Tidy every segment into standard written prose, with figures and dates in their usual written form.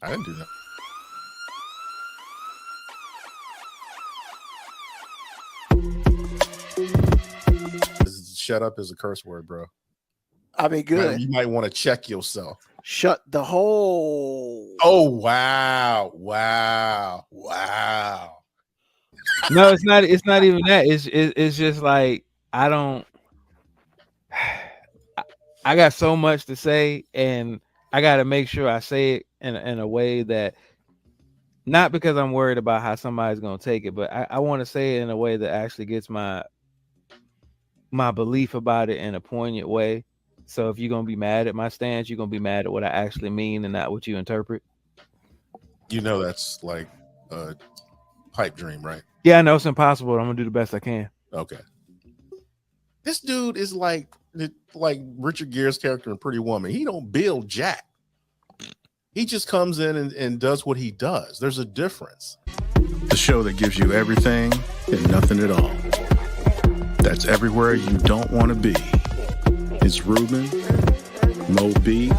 I didn't do that. Shut up is a curse word, bro. I mean, good. You might want to check yourself. Shut the hole. Oh, wow. No, it's not. It's not even that. It's just like I don't. I got so much to say, and I got to make sure I say it in a way that, not because I'm worried about how somebody's gonna take it, but I want to say it in a way that actually gets my belief about it in a poignant way. So if you're gonna be mad at my stance, you're gonna be mad at what I actually mean and not what you interpret. You know that's like a pipe dream, right? Yeah, I know it's impossible. I'm gonna do the best I can. Okay. This dude is like Richard Gere's character in Pretty Woman. He don't build jack. He just comes in and does what he does. There's a difference. The show that gives you everything and nothing at all. That's everywhere you don't want to be. It's Ruben, Mo B,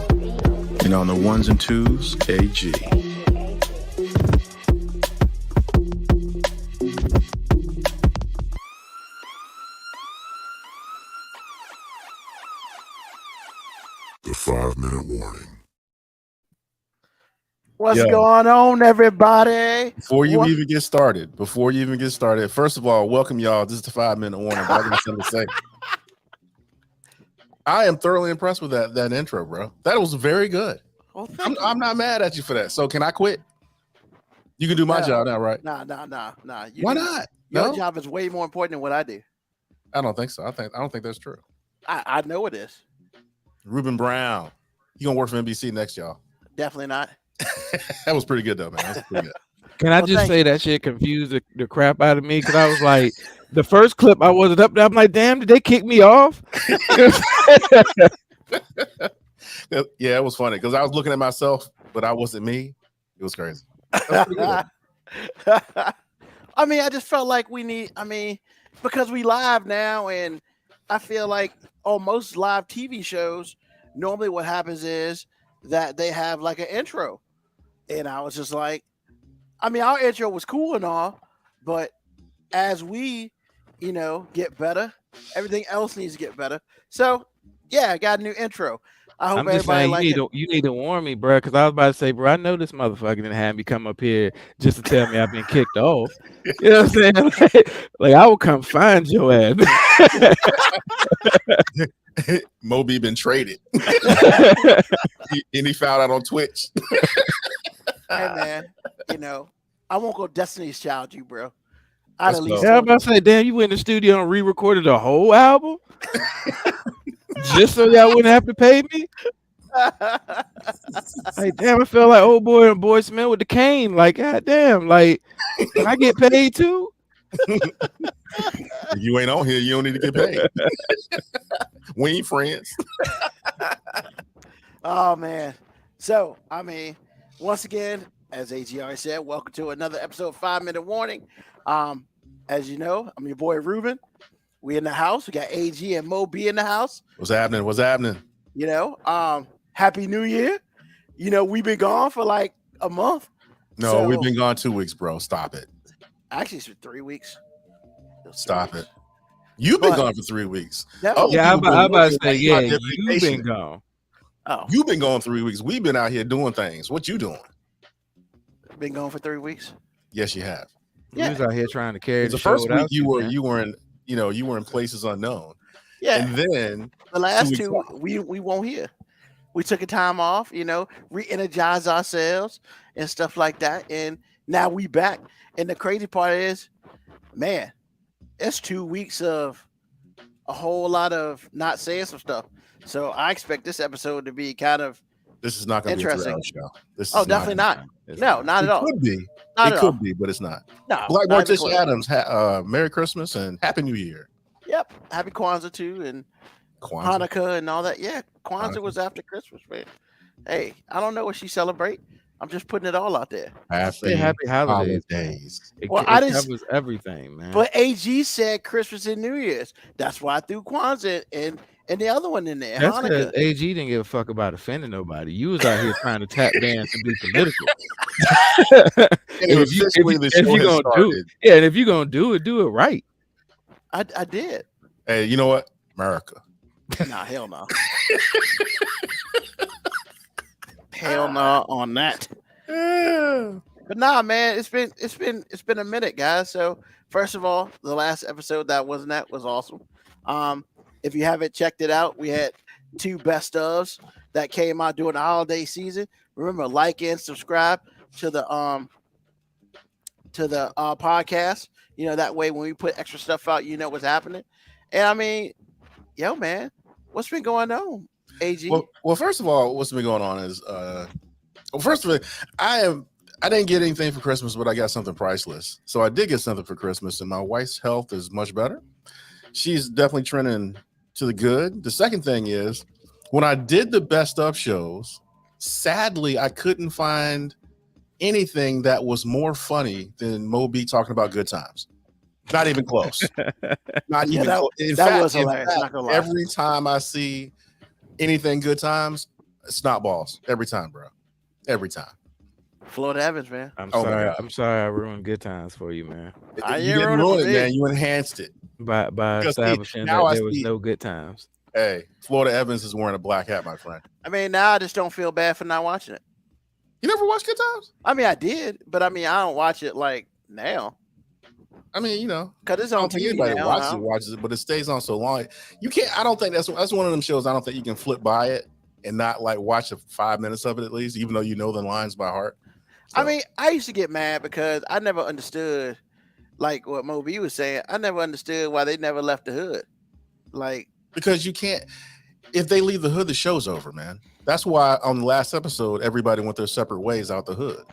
and on the ones and twos, AG. The 5-minute warning. What's going on, everybody? Before you even get started, first of all, welcome y'all. This is the 5-minute warning. I got something to say. I am thoroughly impressed with that intro, bro. That was very good. Well, I'm not mad at you for that. So can I quit? You can do my job now, right? Nah. Why not? Your job is way more important than what I do. I don't think so. I don't think that's true. I know it is. Ruben Brown, you gonna work for NBC next, y'all? Definitely not. That was pretty good though, man. That was pretty good. Can I just say that shit confused the crap out of me? Because I was like, the first clip I wasn't up there. I'm like, damn, did they kick me off? Yeah, it was funny because I was looking at myself, but I wasn't me. It was crazy. I mean, I just felt like because we live now, and I feel like on most live TV shows, normally what happens is that they have like an intro. And I was just like, our intro was cool and all, but as we, get better, everything else needs to get better. So, yeah, I got a new intro. I hope everybody like it. You need to warn me, bro, because I was about to say, bro, I know this motherfucker didn't have me come up here just to tell me I've been kicked off. You know what I'm saying? Like I will come find your ass. Moby been traded. And he found out on Twitch. Hey man, I won't go Destiny's Child you, bro. I'd at least I'm about to say, damn, you went in the studio and re-recorded the whole album? Just so y'all wouldn't have to pay me? Like, damn, I feel like old boy and Boy Smith with the cane. Like, god damn, like, can I get paid too? If you ain't on here, you don't need to get paid. We ain't friends. Oh man. So once again, as AGR said, welcome to another episode of 5-minute warning. As you know, I'm your boy Ruben. We in the house. We got AG and Mo B in the house. What's happening? Happy New Year. We've been gone for like a month. No, we've been gone 2 weeks, bro. Stop it. Actually, it's 3 weeks. Stop it. You've been gone for 3 weeks. Yeah, I'm about to say, yeah, you've been gone. Oh, you've been gone 3 weeks. We've been out here doing things. What you doing? Been gone for 3 weeks. Yes, you have. You was out here trying to carry the first week. You were in you were in places unknown. Yeah, and then the last two we won't hear. We took a time off, re-energize ourselves and stuff like that, and now we back. And the crazy part is, man, it's 2 weeks of a whole lot of not saying some stuff. So I expect this episode to be kind of This is not going to be a 3-hour show. Definitely not. No, not at all. It could be. It could be, but it's not. No. Black Morticia Adams, Merry Christmas and Happy New Year. Yep. Happy Kwanzaa too, and Hanukkah and all that. Yeah, Kwanzaa was after Christmas, man. Hey, I don't know what she celebrate. I'm just putting it all out there. Happy holidays. It covers everything, man. But AG said Christmas and New Year's. That's why I threw Kwanzaa and the other one in there, That's because Hanukkah. AG didn't give a fuck about offending nobody. You was out here trying to tap dance and be political. And And officially the if show you has gonna do started. yeah, and if you're gonna do it right. I did. Hey, you know what? America. Nah, hell no. Hell no on that. Yeah. But nah, man, it's been a minute, guys. So first of all, the last episode that was awesome. If you haven't checked it out, we had 2 best ofs that came out during the holiday season. Remember, like and subscribe to the podcast. You know, that way when we put extra stuff out, you know what's happening. And I mean, yo, man, what's been going on, AG? Well, first of all, what's been going on is first of all, I didn't get anything for Christmas, but I got something priceless. So I did get something for Christmas, and my wife's health is much better. She's definitely trending to the good. The second thing is, when I did the best of shows, sadly, I couldn't find anything that was more funny than Moby talking about good times. Not even close. Not Yeah, even that- close. In that fact, was hilarious, not gonna lie. every time I see anything good times, snot balls. Every time, bro. Every time. Florida Evans, man. I'm Oh my sorry. God. I'm sorry I ruined good times for you, man. I You ain't didn't ruined it for ruin it, me. man. You enhanced it. By Because, see, establishing now that I there was see- no good times. Hey, Florida Evans is wearing a black hat, my friend. I mean, now I just don't feel bad for not watching it. You never watched Good Times? I mean, I did, but I mean, I don't watch it like now I mean, you know, because it's I on don't think TV anybody now. watches it, but it stays on so long. You can't. I don't think that's one of them shows. I don't think you can flip by it and not like watch 5 minutes of it at least, even though you know the lines by heart. I So, mean, I used to get mad because I never understood, like what Moby was saying. I never understood why they never left the hood. Like, because you can't. If they leave the hood, the show's over, man. That's why on the last episode, everybody went their separate ways out the hood.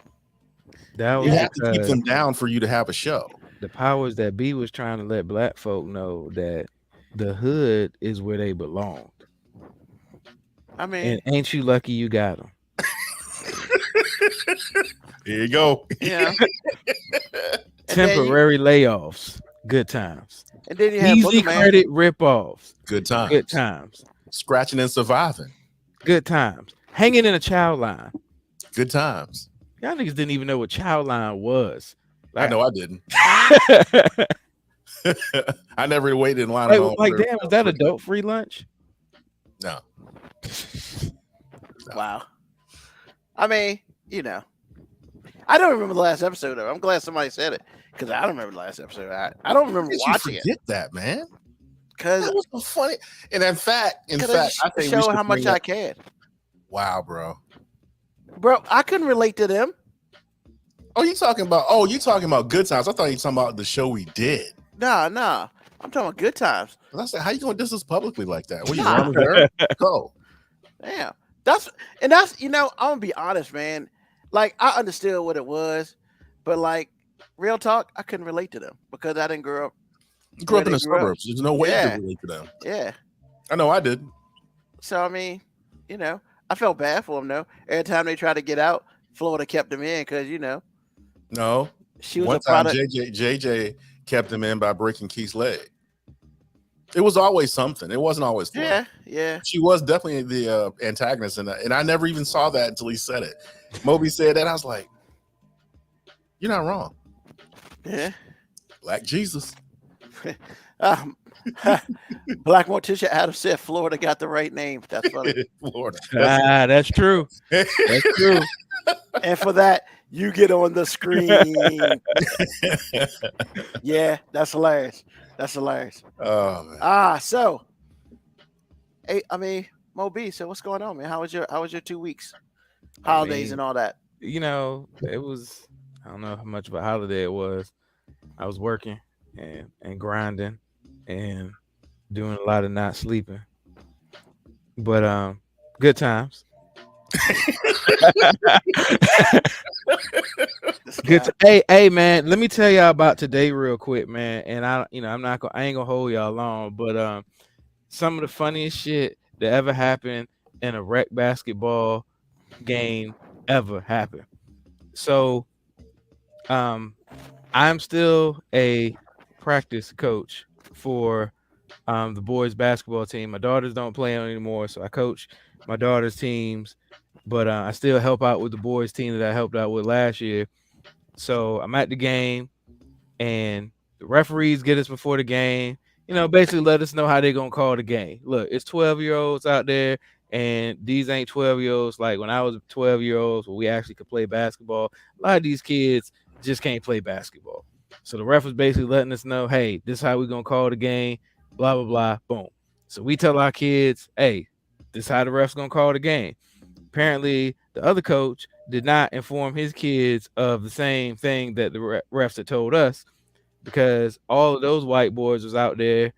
That was You have to keep because them down for you to have a show. the powers that be was trying to let black folk know that the hood is where they belonged. I mean, And ain't you lucky you got them? Here you go. yeah. Temporary layoffs, good times. And then you have Easy Boogerman. credit rip-offs, Good times. good times. Scratching and surviving. Good times. Hanging in a child line. Good times. Y'all niggas didn't even know what child line was. I know I didn't. I never waited in line. like damn, was that adult-free lunch? No. Wow. I mean, you know, I don't remember the last episode though. I'm glad somebody said it because I don't remember the last episode. I don't remember watching it Forget that, man. because That was so funny. And in fact, I think we show should how much bring I up- cared, Wow, bro. bro. I couldn't relate to them. You talking about good times. I thought you were talking about the show we did. Nah. I'm talking about good times. And I said, how you gonna diss us publicly like that? What you Nah. wrong there? Go. Damn. You know, I'm gonna be honest, man. Like I understood what it was, but like real talk, I couldn't relate to them because I didn't grow up. You grew up in Where the they grew up. suburbs. There's no way Yeah. to relate to them. Yeah. I know I did. So I mean, you know, I felt bad for them though. Every time they tried to get out, Florida kept them in because you know No. she was One a time product. JJ kept him in by breaking Keith's leg. It was always something. It wasn't always Florida. Yeah. She was definitely the antagonist in that. And I never even saw that until he said it. Moby said that. I was like, you're not wrong. Yeah. Black Jesus. Black Morticia Adams said Florida got the right name. That's funny. Florida. That's true. That's true. And for that, you get on the screen. Yeah, that's hilarious. That's hilarious. Oh man. So hey, I mean, Mo B, so what's going on, man? How was your 2 weeks? Holidays mean, and all that. You know, it was, I don't know how much of a holiday it was. I was working and grinding and doing a lot of not sleeping. But good times. Good. Hey, man. Let me tell y'all about today real quick, man. And I ain't gonna hold y'all long, but some of the funniest shit that ever happened in a rec basketball game ever happened. So, I'm still a practice coach for the boys basketball team. My daughters don't play on anymore, so I coach my daughter's teams, but I still help out with the boys team that I helped out with last year. So I'm at the game, and the referees get us before the game. Basically let us know how they're gonna call the game. Look, it's 12-year-olds out there, and these ain't 12-year-olds like when I was 12-year-olds where we actually could play basketball. A lot of these kids just can't play basketball. So the ref was basically letting us know, hey, this is how we're gonna call the game, blah blah blah, boom. So we tell our kids, hey, this is how the ref's gonna call the game. Apparently, the other coach did not inform his kids of the same thing that the refs had told us, because all of those white boys was out there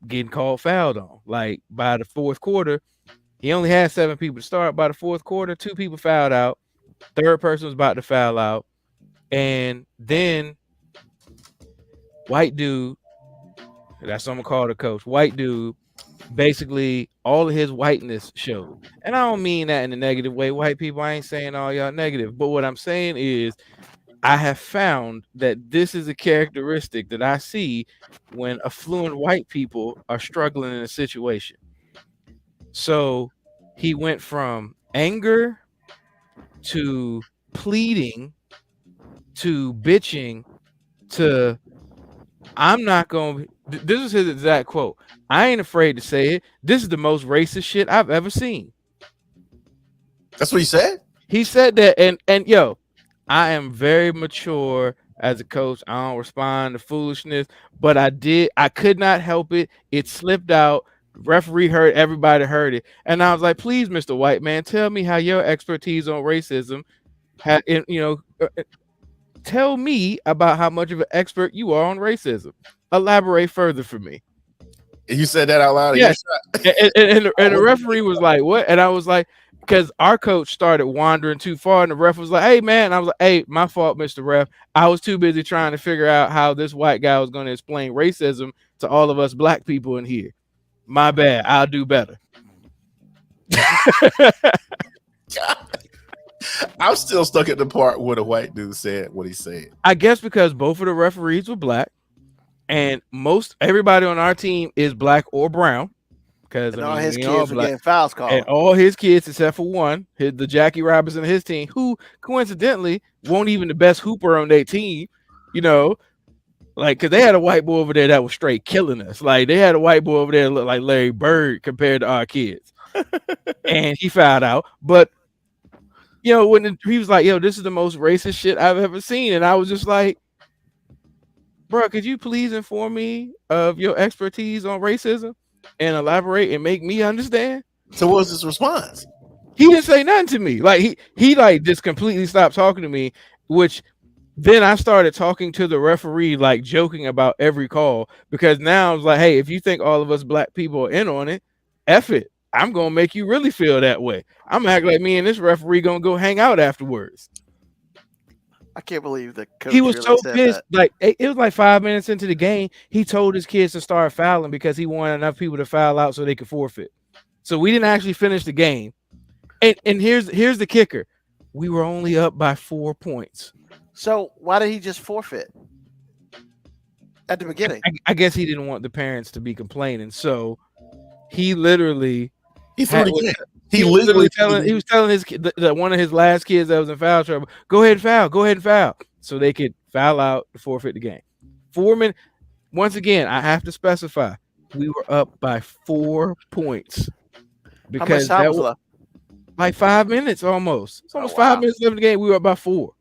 getting called fouled on. Like by the fourth quarter, he only had 7 people to start. By the fourth quarter, 2 people fouled out. Third person was about to foul out. And then white dude, that's what I'm gonna call the coach, white dude, basically all of his whiteness showed. And I don't mean that in a negative way. White people, I ain't saying all y'all negative. But what I'm saying is I have found that this is a characteristic that I see when affluent white people are struggling in a situation. So he went from anger to pleading to bitching to I'm not going to. This is his exact quote. I ain't afraid to say it. This is the most racist shit I've ever seen. That's what he said? He said that, and yo, I am very mature as a coach. I don't respond to foolishness, but I could not help it. It slipped out. Referee heard, everybody heard it. And I was like, please, Mr. White Man, tell me how your expertise on racism tell me about how much of an expert you are on racism. Elaborate further for me. You said that out loud? Yes. And the referee was like, what? And I was like, because our coach started wandering too far, and the ref was like, hey, man. I was like, hey, my fault, Mr. Ref. I was too busy trying to figure out how this white guy was going to explain racism to all of us black people in here. My bad. I'll do better. I'm still stuck at the part where the white dude said what he said. I guess because both of the referees were black, and everybody on our team is black or brown. Because all his kids were getting fouls called. And all his kids, except for one, the Jackie Robinson of his team, who coincidentally won't even the best hooper on their team, like, because they had a white boy over there that was straight killing us. Like, they had a white boy over there that looked like Larry Bird compared to our kids. And he fouled out. But, when he was like, yo, this is the most racist shit I've ever seen. And I was just like, bro, could you please inform me of your expertise on racism and elaborate and make me understand? So what was his response? He didn't say nothing to me. Like he like just completely stopped talking to me, which then I started talking to the referee, like joking about every call, because now I was like, hey, if you think all of us black people are in on it, F it. I'm gonna make you really feel that way. I'm gonna act like me and this referee gonna go hang out afterwards. I can't believe the coach he was really so pissed. That. Like it was like 5 minutes into the game, he told his kids to start fouling because he wanted enough people to foul out so they could forfeit. So we didn't actually finish the game. And here's the kicker: we were only up by 4 points. So why did he just forfeit at the beginning? I guess he didn't want the parents to be complaining, so he literally threw the game. He was telling his kid, one of his last kids that was in foul trouble, go ahead and foul, so they could foul out to forfeit the game. 4 minutes. Once again, I have to specify, we were up by 4 points because that was left? Like 5 minutes almost. It's almost 5 minutes left in the game. We were up by 4.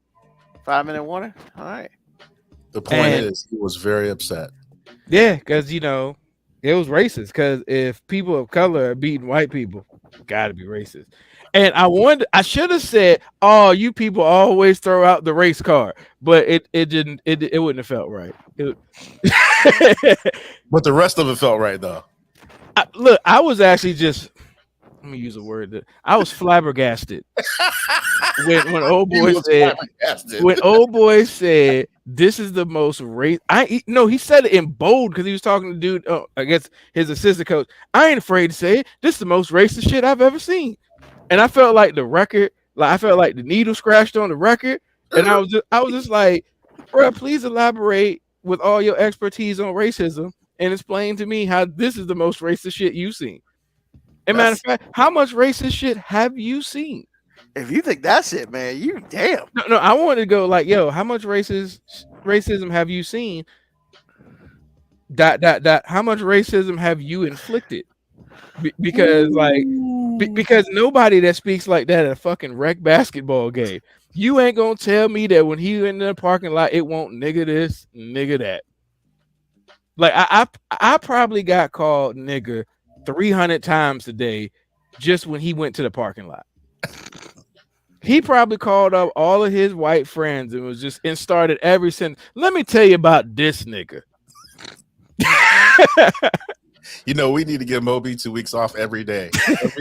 5-minute warning. All right. The point is, he was very upset. Yeah, because it was racist. Because if people of color are beating white people, gotta be racist. And I should have said, oh, you people always throw out the race card, but it didn't. It wouldn't have felt right. But the rest of it felt right though. Look, I was actually just. Let me use a word that I was flabbergasted when old boy said this is the most race. He said it in bold because he was talking to dude. I guess his assistant coach. I ain't afraid to say it. This is the most racist shit I've ever seen. And I felt like the record, I felt like the needle scratched on the record, and I was just like, bro, please elaborate with all your expertise on racism and explain to me how this is the most racist shit you've seen. And matter of fact, how much racist shit have you seen? If you think that's it, man, you damn. No, I wanted to go like, yo, how much racism have you seen? ... How much racism have you inflicted? Because like, because nobody that speaks like that at a fucking rec basketball game, you ain't gonna tell me that when he in the parking lot, it won't nigga this, nigga that. Like I probably got called nigga 300 times today just when he went to the parking lot. He probably called up all of his white friends and was just and started every sentence. Let me tell you about this nigga. You know, we need to give Moby 2 weeks off every day.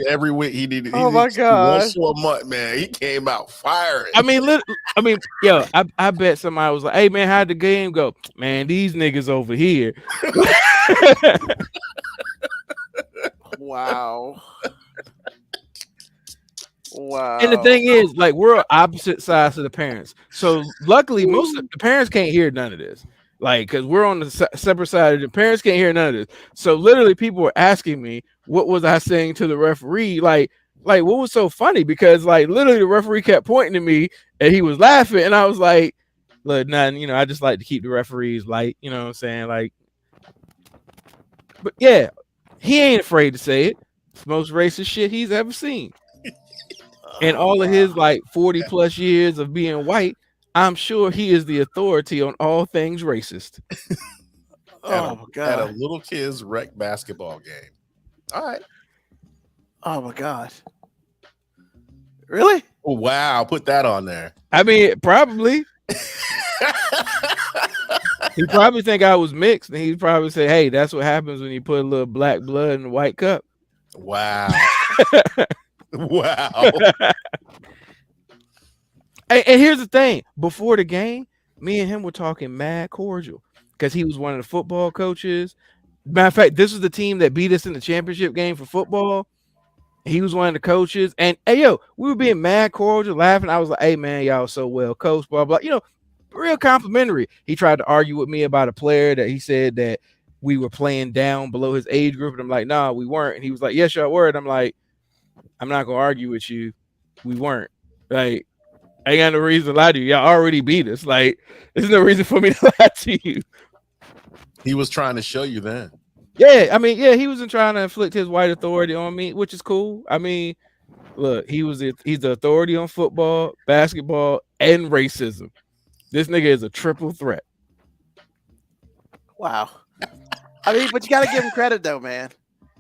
Every week he needed. Oh my God. One show a month, man. He came out firing. I mean, yo, I bet somebody was like, "Hey, man, how'd the game go?" Man, these niggas over here. Wow. Wow. And the thing is, like, we're opposite sides of the parents. So luckily, most of the parents can't hear none of this. Like, because we're on the separate side, the parents can't hear none of this. So literally, people were asking me, what was I saying to the referee? Like what was so funny? Because like literally, the referee kept pointing to me and he was laughing, and I was like, look, nothing. You know, I just like to keep the referees light. You know what I'm saying? Like, but yeah, he ain't afraid to say it. It's the most racist shit he's ever seen. And all of his like 40 plus years of being white, I'm sure he is the authority on all things racist. Oh my God. At a little kid's rec basketball game. All right. Oh my God. Really? Oh, wow. Put that on there. I mean, probably. He probably think I was mixed, and he'd probably say, "Hey, that's what happens when you put a little black blood in a white cup." Wow. Wow. And here's the thing: before the game, me and him were talking mad cordial because he was one of the football coaches. Matter of fact, this was the team that beat us in the championship game for football. He was one of the coaches, and hey, yo, we were being mad cordial, laughing. I was like, "Hey, man, y'all so well coached, blah blah." You know, real complimentary. He tried to argue with me about a player that he said that we were playing down below his age group, and I'm like, "Nah, we weren't." And he was like, "Yes, y'all were." And I'm like, "I'm not gonna argue with you. We weren't." Like, I ain't got no reason to lie to you. Y'all already beat us. Like, there's no reason for me to lie to you. He was trying to show you then. Yeah, I mean, yeah, he wasn't trying to inflict his white authority on me, which is cool. I mean, look, he's the authority on football, basketball, and racism. This nigga is a triple threat. Wow. I mean, but you gotta give him credit though, man.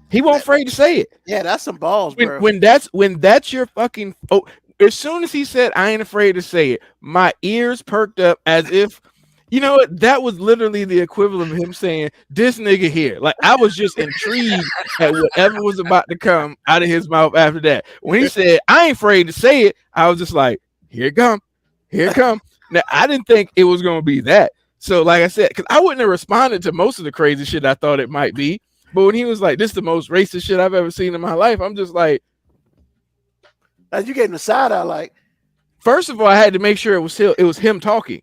He won't afraid to say it. Yeah, that's some balls, bro. When that's your fucking as soon as he said I ain't afraid to say it, my ears perked up as if, you know what, that was literally the equivalent of him saying this nigga here. Like, I was just intrigued at whatever was about to come out of his mouth after that. When he said I ain't afraid to say it, I was just like, here it come. Now, I didn't think it was gonna be that. So like I said, because I wouldn't have responded to most of the crazy shit I thought it might be. But when he was like, this is the most racist shit I've ever seen in my life, I'm just like, as you gave him the side eye, like, first of all, I had to make sure it was him talking.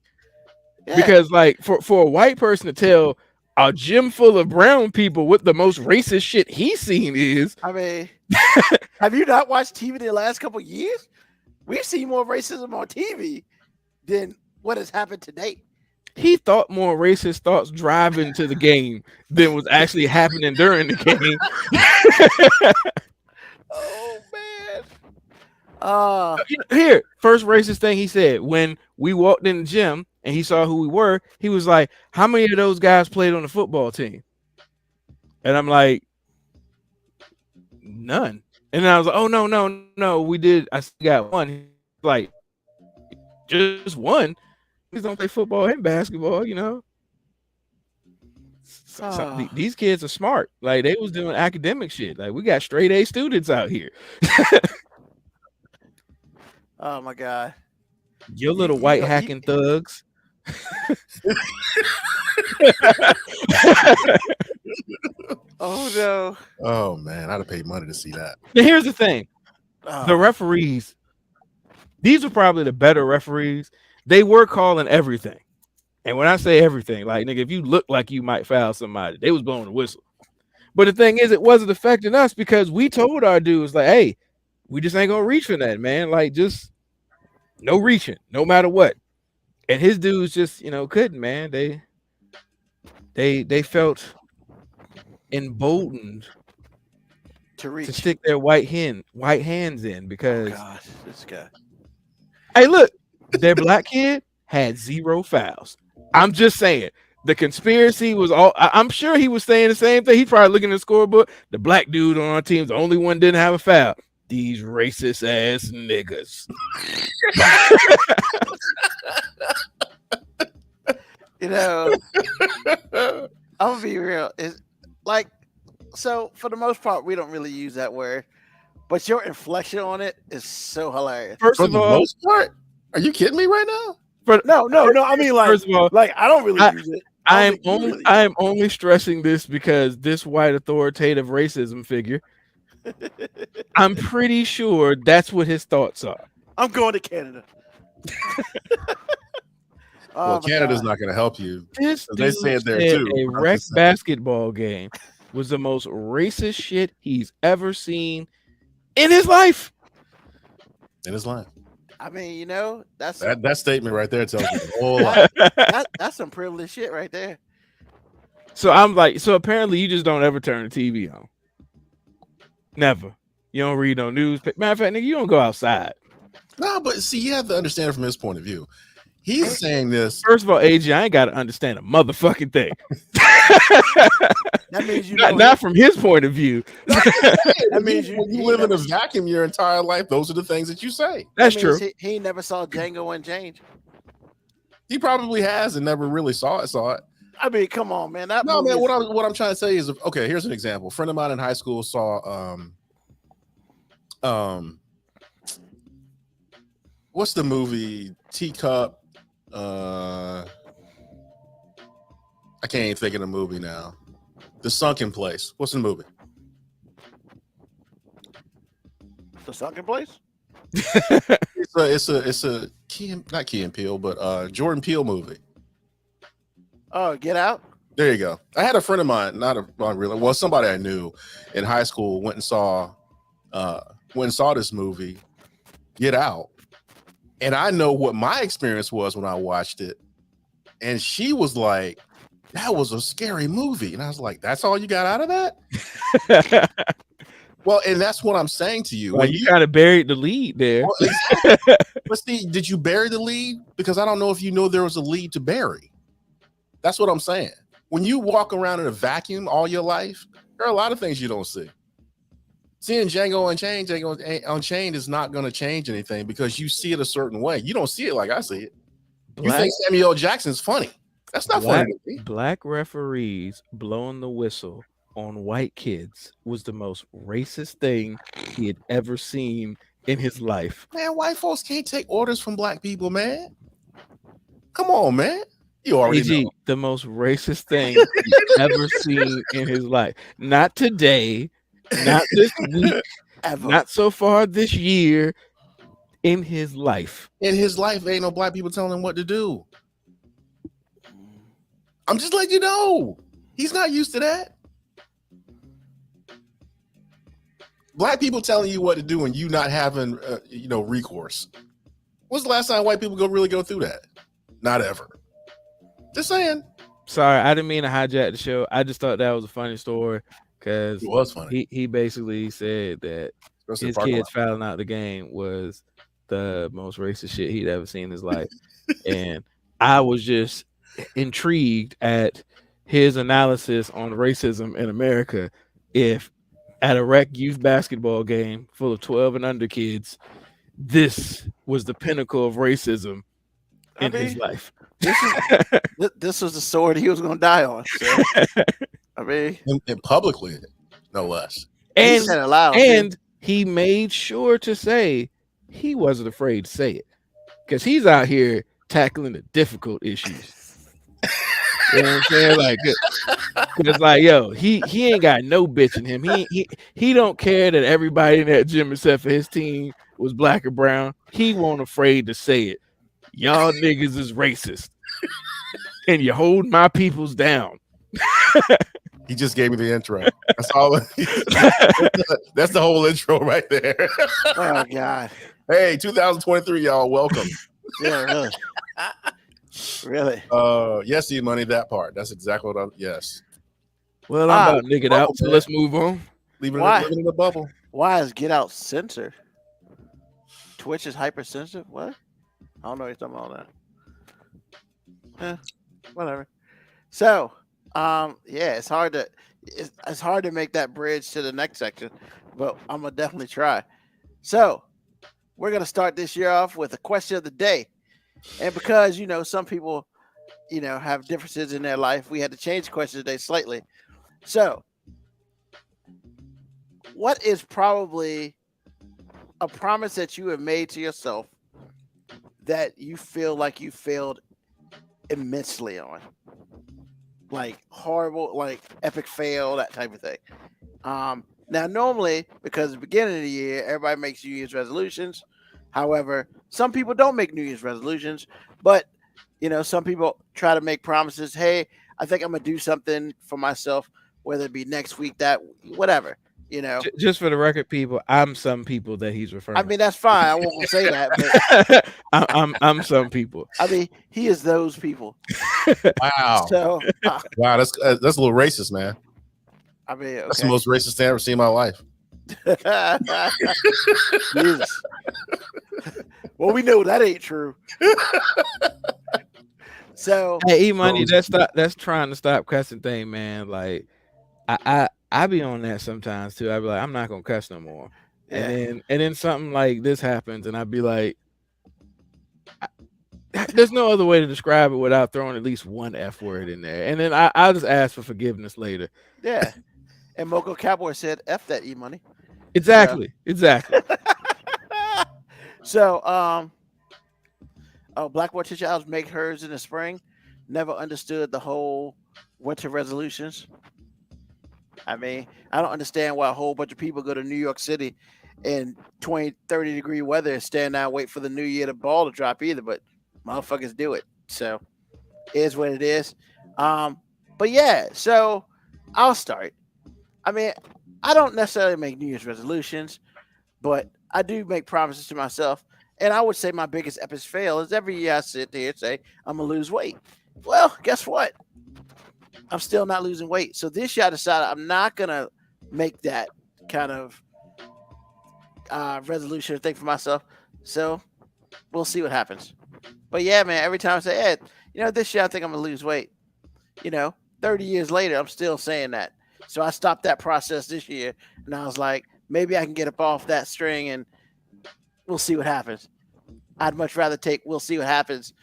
Yeah. Because like for a white person to tell a gym full of brown people what the most racist shit he's seen is. I mean, have you not watched TV the last couple of years? We've seen more racism on TV than what has happened today. He thought more racist thoughts driving to the game than was actually happening during the game. Oh man. Here, first racist thing he said when we walked in the gym and he saw who we were, he was like, how many of those guys played on the football team? And I'm like, none. And then I was like, oh, no, we did. I got one. He's like, just one. Please don't play football and basketball, you know. So these kids are smart. Like, they was doing academic shit. Like, we got straight A students out here. Oh my God. Your little white hacking thugs. Oh no. Oh man, I'd have paid money to see that. Now here's the thing. The referees, these are probably the better referees. They were calling everything. And when I say everything, like nigga, if you look like you might foul somebody, they was blowing the whistle. But the thing is, it wasn't affecting us because we told our dudes like, hey, we just ain't gonna reach for that, man. Like, just no reaching, no matter what. And his dudes just, couldn't, man. They felt emboldened To reach. to stick their white hands in Oh because God, this guy. hey, look, their black kid had 0 fouls. I'm just saying. The conspiracy was all. I'm sure he was saying the same thing. He's probably looking at the scorebook. The black dude on our team's the only one didn't have a foul. These racist ass niggas. I'm gonna be real. It's like, so for the most part, we don't really use that word, but your inflection on it is so hilarious. First For of the all, most part, are you kidding me right now? No. I mean, like, first of all, I don't really use it. I don't think you really am only stressing this because this white authoritative racism figure, I'm pretty sure that's what his thoughts are. I'm going to Canada. Well, Oh, my Canada's God. not going to help you. This They dude say it there said too. a I'm rec just saying. basketball game was the most racist shit he's ever seen in his life. In his life. I mean, that's That statement right there tells me a whole lot. that's some privileged shit right there. So I'm like, so apparently you just don't ever turn the TV on. Never. You don't read no news. Matter of fact, nigga, you don't go outside. No, but see, you have to understand it from his point of view. He's saying this. First of all, AJ, I ain't got to understand a motherfucking thing. That means not from his point of view. That means when you live in a vacuum your entire life, those are the things that you say. That's that means true. He never saw Django Unchained. He probably has and never really saw it. I mean, come on, man. That No, movie man. is- What I'm trying to say is, okay. Here's an example. A friend of mine in high school saw what's the movie Teacup? I can't even think of the movie now. The Sunken Place. What's the movie? The Sunken Place. It's a not Key and Peele, but Jordan Peele movie. Oh, Get Out. There you go. I had a friend of mine, somebody I knew in high school went and saw this movie, Get Out. And I know what my experience was when I watched it. And she was like, that was a scary movie. And I was like, that's all you got out of that? Well, and that's what I'm saying to you. Well, you kind of buried the lead there. Well, but see, did you bury the lead? Because I don't know if you know there was a lead to bury. That's what I'm saying. When you walk around in a vacuum all your life, there are a lot of things you don't see. Seeing Django Unchained is not going to change anything because you see it a certain way. You don't see it like I see it. You think Samuel L. Jackson's funny. That's not funny to me. Black referees blowing the whistle on white kids was the most racist thing he had ever seen in his life. Man, white folks can't take orders from black people, man. Come on, man. You already know. The most racist thing he's ever seen in his life. Not today, not this week, Ever. not so far this year. In his life. In his life, ain't no black people telling him what to do. I'm just letting you know. He's not used to that. Black people telling you what to do and you not having, recourse. When's the last time white people really go through that? Not ever. Just saying. Sorry, I didn't mean to hijack the show. I just thought that was a funny story because it was funny. He basically said that his kids fouling out the game was the most racist shit he'd ever seen in his life. And I was just intrigued at his analysis on racism in America. If at a rec youth basketball game full of 12 and under kids, this was the pinnacle of racism in his life. This was the sword he was going to die on. So, I mean, and publicly, no less. And he said it loud, and he made sure to say he wasn't afraid to say it because he's out here tackling the difficult issues. You know what I'm saying? Like, because like, yo, he ain't got no bitch in him. He don't care that everybody in that gym except for his team was black or brown. He won't afraid to say it. Y'all niggas is racist. and you hold my peoples down. He just gave me the intro. That's all. That's the whole intro right there. Oh God. Hey, 2023, y'all. Welcome. Yeah, really. Really. Yes, E-Money, that part. That's exactly what I'm. Yes. Well, I'm about to nick it out, so let's move on. Living Why? in the bubble. Why is Get Out censored? Twitch is hypersensitive? What? I don't know what you're talking about that. Whatever. So, yeah, it's hard to make that bridge to the next section, but I'm gonna definitely try. So, we're gonna start this year off with a question of the day, and because some people, have differences in their life, we had to change the question of the day slightly. So, what is probably a promise that you have made to yourself that you feel like you failed immensely on? Like horrible, like epic fail, that type of thing. Now, normally, because at the beginning of the year, everybody makes New Year's resolutions. However, some people don't make New Year's resolutions, but some people try to make promises. Hey, I think I'm gonna do something for myself, whether it be next week, that whatever. Just for the record, people, I'm some people that he's referring. I mean, that's fine. I won't say that, but I'm some people. I mean, he is those people. Wow. So, Wow, that's a little racist, man. I mean, That's the okay. most racist thing I've ever seen in my life. Jesus. Well, we know that ain't true. So, Hey, E-Money, that's trying to stop cussing thing, man. Like, I be on that sometimes too. I be like, I'm not gonna cuss no more. yeah. And then something like this happens, and I'd be like, there's no other way to describe it without throwing at least one F word in there. And then I'll just ask for forgiveness later. Yeah. And Moco Cowboy said, F that E-Money. Exactly. So, Black Boy Teacher Owls make hers in the spring. Never understood the whole winter resolutions. I mean, I don't understand why a whole bunch of people go to New York City in 20, 30 degree weather and stand there and wait for the new year ball to drop either, but motherfuckers do it. So it is what it is. But yeah, so I'll start. I mean, I don't necessarily make New Year's resolutions, but I do make promises to myself. And I would say my biggest epic fail is every year I sit there and say, I'm going to lose weight. Well, guess what? I'm still not losing weight. So this year I decided I'm not going to make that kind of resolution or thing for myself. So we'll see what happens. But yeah, man, every time I say, hey, this year I think I'm going to lose weight. 30 years later, I'm still saying that. So I stopped that process this year. And I was like, maybe I can get up off that string and we'll see what happens. I'd much rather take we'll see what happens,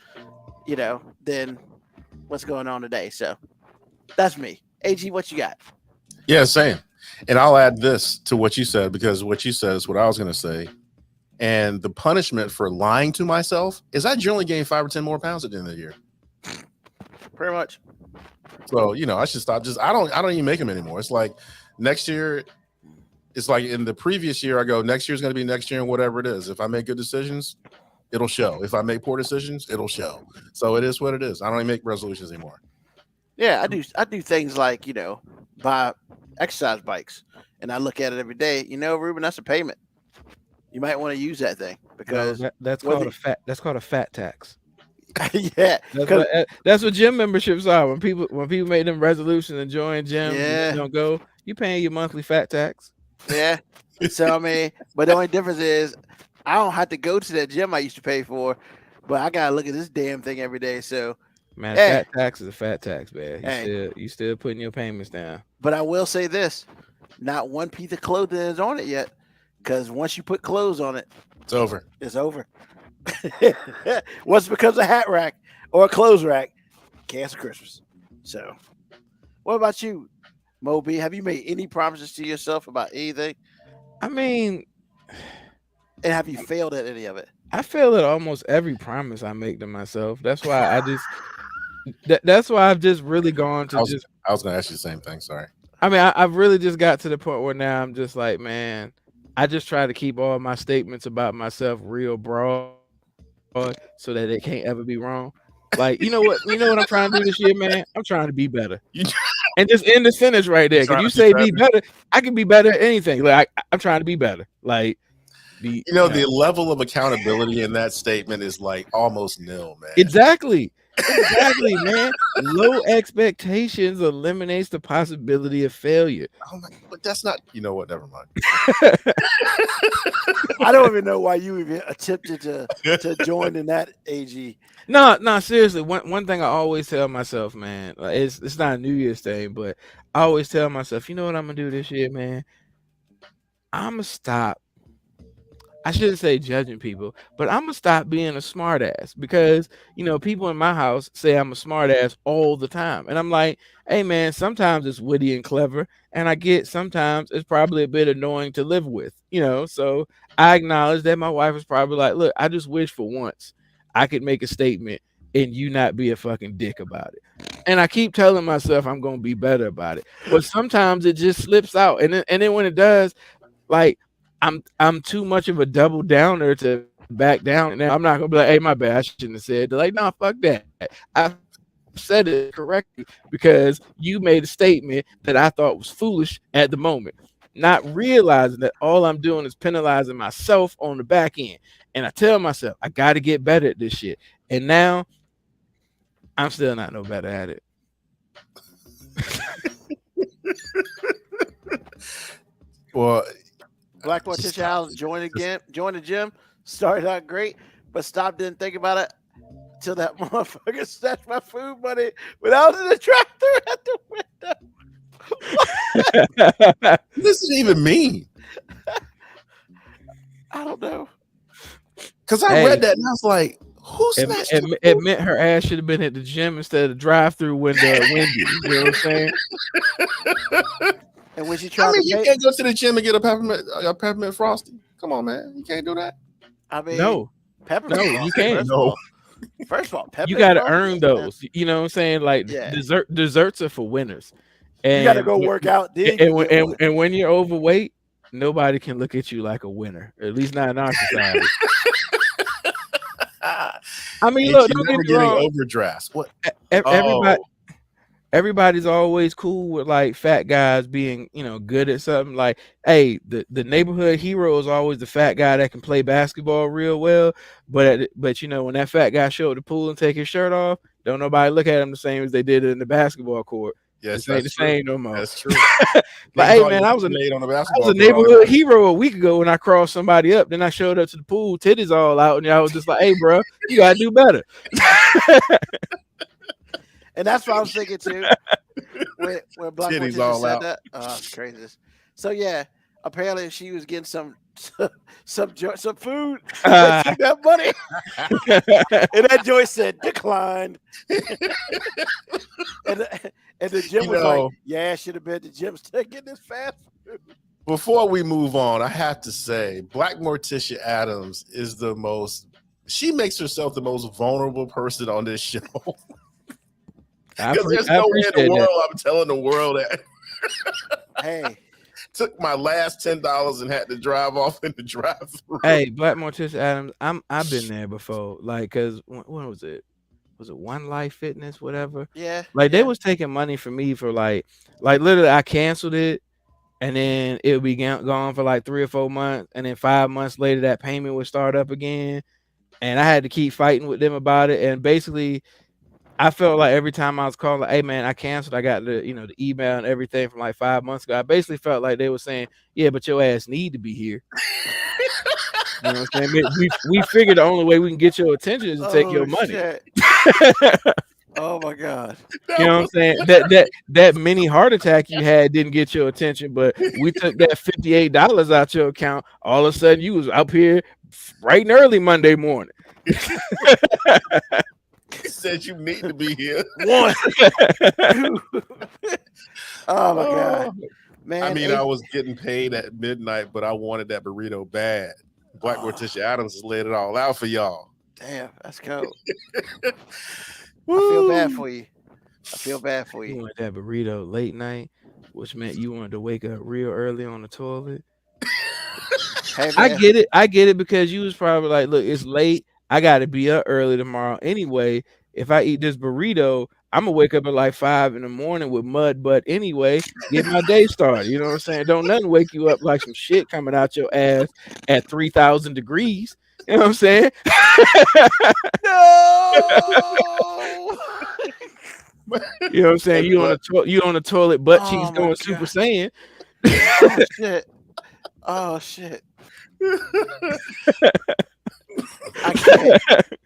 than what's going on today. So that's me. AG, what you got? Yeah, same. And I'll add this to what you said, because what you said is what I was going to say. And the punishment for lying to myself is I generally gain 5 or 10 more pounds at the end of the year. Pretty much. So, I should stop. I don't even make them anymore. It's like next year, it's like in the previous year, I go, next year's going to be next year and whatever it is. If I make good decisions, it'll show. If I make poor decisions, it'll show. So it is what it is. I don't even make resolutions anymore. Yeah, I do things like, buy exercise bikes, and I look at it every day. Ruben, that's a payment. You might want to use that thing because that's called a fat tax. Yeah, that's what gym memberships are. When people make them resolutions and join gyms, and don't go, you paying your monthly fat tax. Yeah. So I mean, but the only difference is I don't have to go to that gym I used to pay for, but I gotta look at this damn thing every day. So man, fat tax is a fat tax, man. You still putting your payments down. But I will say this: not one piece of clothing is on it yet, because once you put clothes on it, it's over. It's over. Once it becomes a hat rack or a clothes rack, cancel Christmas. So, what about you, Moby? Have you made any promises to yourself about anything? I mean, and have you failed at any of it? I fail at almost every promise I make to myself. That's why that's why I've just really gone to I was going to ask you the same thing. Sorry. I mean, I've really just got to the point where now I'm just like, man, I just try to keep all my statements about myself real broad so that it can't ever be wrong. Like, you know what? You know what I'm trying to do this year, man? I'm trying to be better. You And just end the sentence right there. Because trying you to be say be better. better, I can be better at anything. Like I'm trying to be better. Like be You know, the level of accountability in that statement is like almost nil, man. Exactly, man. Low expectations eliminates the possibility of failure. Oh my, but that's not. You know what? Never mind. I don't even know why you even attempted to join in that AG. No, seriously. One thing I always tell myself, man, like it's not a New Year's thing, but I always tell myself, you know what I'm gonna do this year, man? I'm gonna stop. I shouldn't say judging people, but I'm gonna stop being a smartass because people in my house say I'm a smartass all the time, and I'm like, hey man, sometimes it's witty and clever, and I get sometimes it's probably a bit annoying to live with, So I acknowledge that my wife is probably like, look, I just wish for once I could make a statement and you not be a fucking dick about it. And I keep telling myself I'm gonna be better about it, but sometimes it just slips out, and then when it does, like. I'm too much of a double downer to back down. Now I'm not gonna be like, hey, my bad, I shouldn't have said. They're like, no, fuck that. I said it correctly because you made a statement that I thought was foolish at the moment, not realizing that all I'm doing is penalizing myself on the back end. And I tell myself I got to get better at this shit. And now I'm still not no better at it. Well. Black Morticia House joined the gym, started out great, but stopped, didn't think about it till that motherfucker snatched my food money when I was in the drive-thru at the window. What does it even mean? I don't know. Because I read that and I was like, who snatched it meant her ass should have been at the gym instead of drive-thru window at Wendy's. You know what I'm saying? And when she tried you can't go to the gym and get a peppermint frosty. Come on, man. You can't do that. I mean, no, peppermint. No, you can't. First of all, peppermint. You got to earn those. You know what I'm saying? Like desserts are for winners. And you got to go work out. And when you're overweight, nobody can look at you like a winner. At least not in our society. I mean, look, don't get me wrong. Overdrafts. What? Everybody's always cool with like fat guys being, good at something. Like, hey, the neighborhood hero is always the fat guy that can play basketball real well. But when that fat guy show at the pool and take his shirt off, don't nobody look at him the same as they did in the basketball court. Yes, it ain't the same no more. That's true. Like, hey man, I was a neighborhood hero a week ago when I crossed somebody up. Then I showed up to the pool, titties all out, and y'all was just like, hey, bro, you gotta do better. And that's what I was thinking too. When Black Morticia said that, it's crazy. So yeah, apparently she was getting some food. She got money, and that joint said declined. and the gym was like, "Yeah, should have been at the gym getting this fast food." Before we move on, I have to say, Black Morticia Adams is the most. She makes herself the most vulnerable person on this show. Because there's no way in the world I'm telling the world that. Hey, took my last $10 and had to drive off in the drive-thru. Hey, Black Morticia Adams, I've been there before. Like, cause when was it? Was it One Life Fitness, whatever? Yeah. Like they was taking money from me for like literally I canceled it, and then it would be gone for like 3 or 4 months, and then 5 months later that payment would start up again, and I had to keep fighting with them about it, and basically. I felt like every time I was calling, like, hey man, I canceled. I got the email and everything from like 5 months ago. I basically felt like they were saying, yeah, but your ass need to be here. You know what I'm saying? We figured the only way we can get your attention is to take your money. Oh my God. You know what I'm saying? That mini heart attack you had didn't get your attention, but we took that $58 out your account. All of a sudden you was up here bright and early Monday morning. He said you need to be here. One. Oh my God. Man. I mean, I was getting paid at midnight, but I wanted that burrito bad. Black Morticia Adams has laid it all out for y'all. Damn, that's cool. I feel bad for you. You wanted that burrito late night, which meant you wanted to wake up real early on the toilet. Hey, I get it because you was probably like, look, it's late. I got to be up early tomorrow anyway. if I eat this burrito, I'm gonna wake up at like 5 in the morning with mud butt anyway, get my day started. You know what I'm saying? Don't nothing wake you up like some shit coming out your ass at 3,000 degrees. You know what I'm saying? No. You know what I'm saying? You on the toilet, butt cheeks Oh, my going Super God. Saiyan. Oh shit. Oh shit.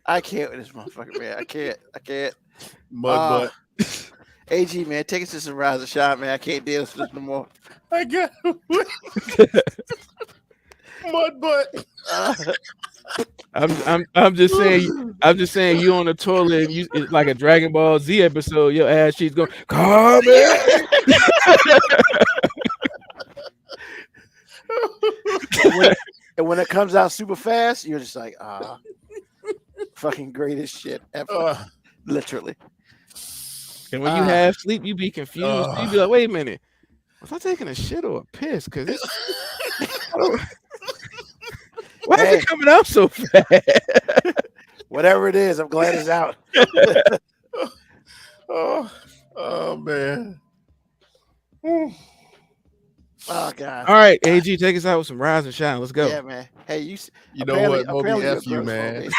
I can't with this motherfucker, man. I can't. Mud butt. AG, man, take us to some Rise and Shine, man. I can't deal with this no more. I got mud butt. I'm just saying you on the toilet and it's like a Dragon Ball Z episode, your ass cheeks going, come here. And when it comes out super fast, you're just like, fucking greatest shit ever. Literally. And when you have sleep, you be confused. You be like, wait a minute, was I taking a shit or a piss? Because why is it coming out so fast? Whatever it is, I'm glad it's out. Oh man. Oh God. All right, AG, take us out with some Rise and Shine. Let's go. Yeah, man. Hey, you know what? Moby, apparently F you're you, gross, man.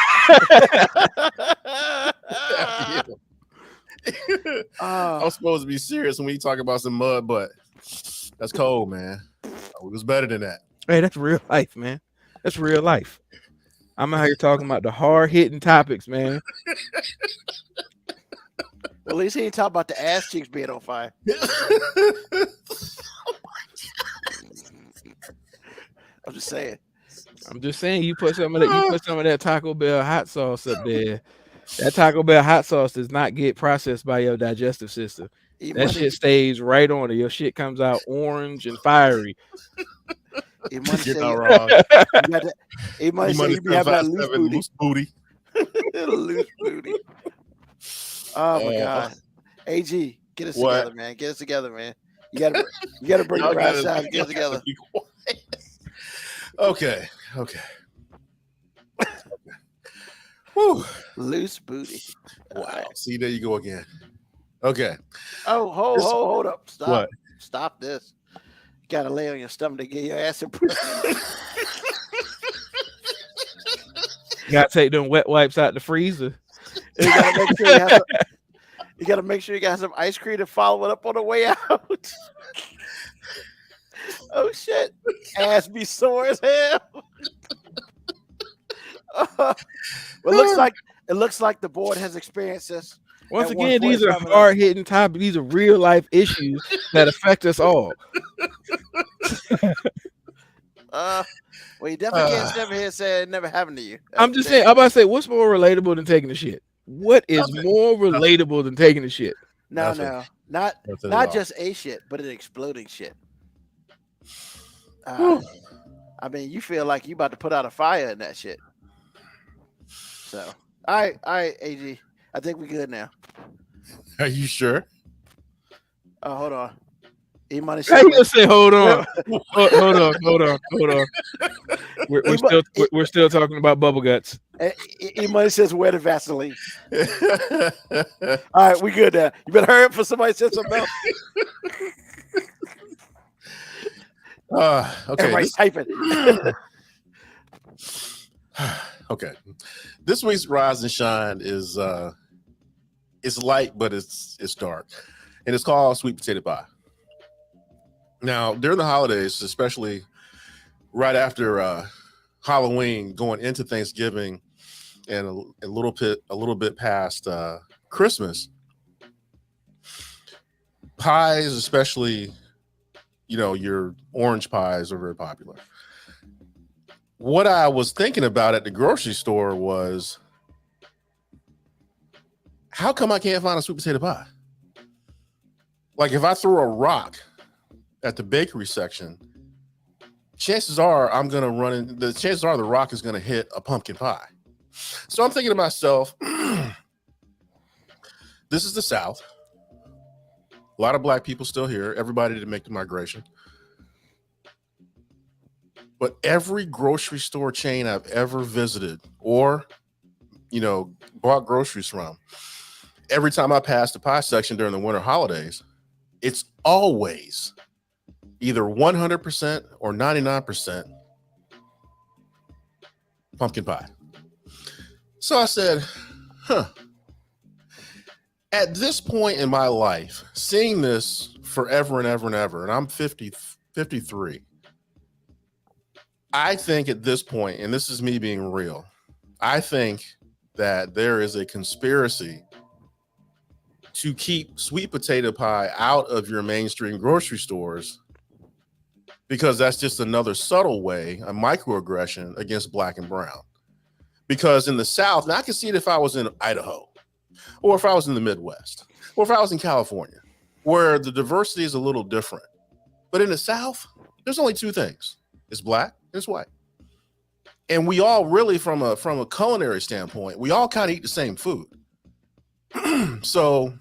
Oh. I'm supposed to be serious when we talk about some mud, but that's cold, man. It was better than that. Hey, that's real life, man. That's real life. I'm out here talking about the hard-hitting topics, man. At least he ain't talking about the ass cheeks being on fire. I'm just saying. You put some of that Taco Bell hot sauce up there. That Taco Bell hot sauce does not get processed by your digestive system. That shit stays right on it. Your shit comes out orange and fiery. You're not wrong. He might say you be having that loose booty. Loose booty. Oh my God. AG, get us together, man. Get us together, man. You gotta bring the right side. Get us together. Okay. Whew. Loose booty. Wow. Right. See, there you go again. Okay. Oh, hold up. Stop. What? Stop this. You gotta lay on your stomach to get your ass improved. You gotta take them wet wipes out the freezer. You gotta make sure you got some ice cream to follow it up on the way out. Oh shit. Ass be sore as hell. It looks like the board has experienced this. Once again, these are hard-hitting topics. These are real-life issues that affect us all. Well, you definitely can't never hear say it never happened to you. I'm just saying. I'm about to say, what's more relatable than taking a shit? What is more relatable than taking a shit? Not just a shit, but an exploding shit. I mean, you feel like you about to put out a fire in that shit. So, all right, AG. I think we're good now. Are you sure? Oh, hold on. How you gonna say hold on? hold on. We're still talking about bubble guts. Money says where the Vaseline. All right, we good now. You better hurry up for somebody to say something else. Okay. Everybody's typing. Okay. This week's Rise and Shine is it's light, but it's dark. And it's called Sweet Potato Pie. Now, during the holidays, especially right after Halloween, going into Thanksgiving, and a little bit past Christmas, pies, especially, your orange pies, are very popular. What I was thinking about at the grocery store was, how come I can't find a sweet potato pie? Like, if I throw a rock at the bakery section, chances are the rock is going to hit a pumpkin pie. So I'm thinking to myself, this is the South. A lot of black people still here. Everybody didn't make the migration. But every grocery store chain I've ever visited or, bought groceries from, every time I pass the pie section during the winter holidays, it's always either 100% or 99% pumpkin pie. So I said, huh. At this point in my life, seeing this forever and ever and ever, and I'm 53, I think at this point, and this is me being real, I think that there is a conspiracy to keep sweet potato pie out of your mainstream grocery stores because that's just another subtle way, a microaggression against black and brown. Because in the South, now I can see it if I was in Idaho, or if I was in the Midwest, or if I was in California, where the diversity is a little different. But in the South, there's only two things. It's black and it's white. And we all really, from a culinary standpoint, we all kind of eat the same food. So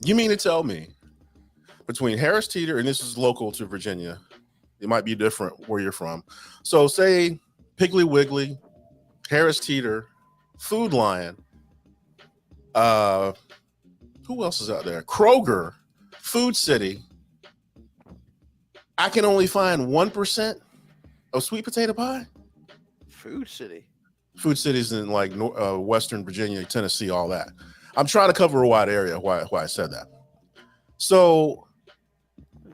you mean to tell me between Harris Teeter, and this is local to Virginia, it might be different where you're from. So say Piggly Wiggly, Harris Teeter, Food Lion, who else is out there? Kroger, Food City. I can only find 1% of sweet potato pie. Food City. Food cities in like Western Virginia, Tennessee, all that. I'm trying to cover a wide area. Why I said that. So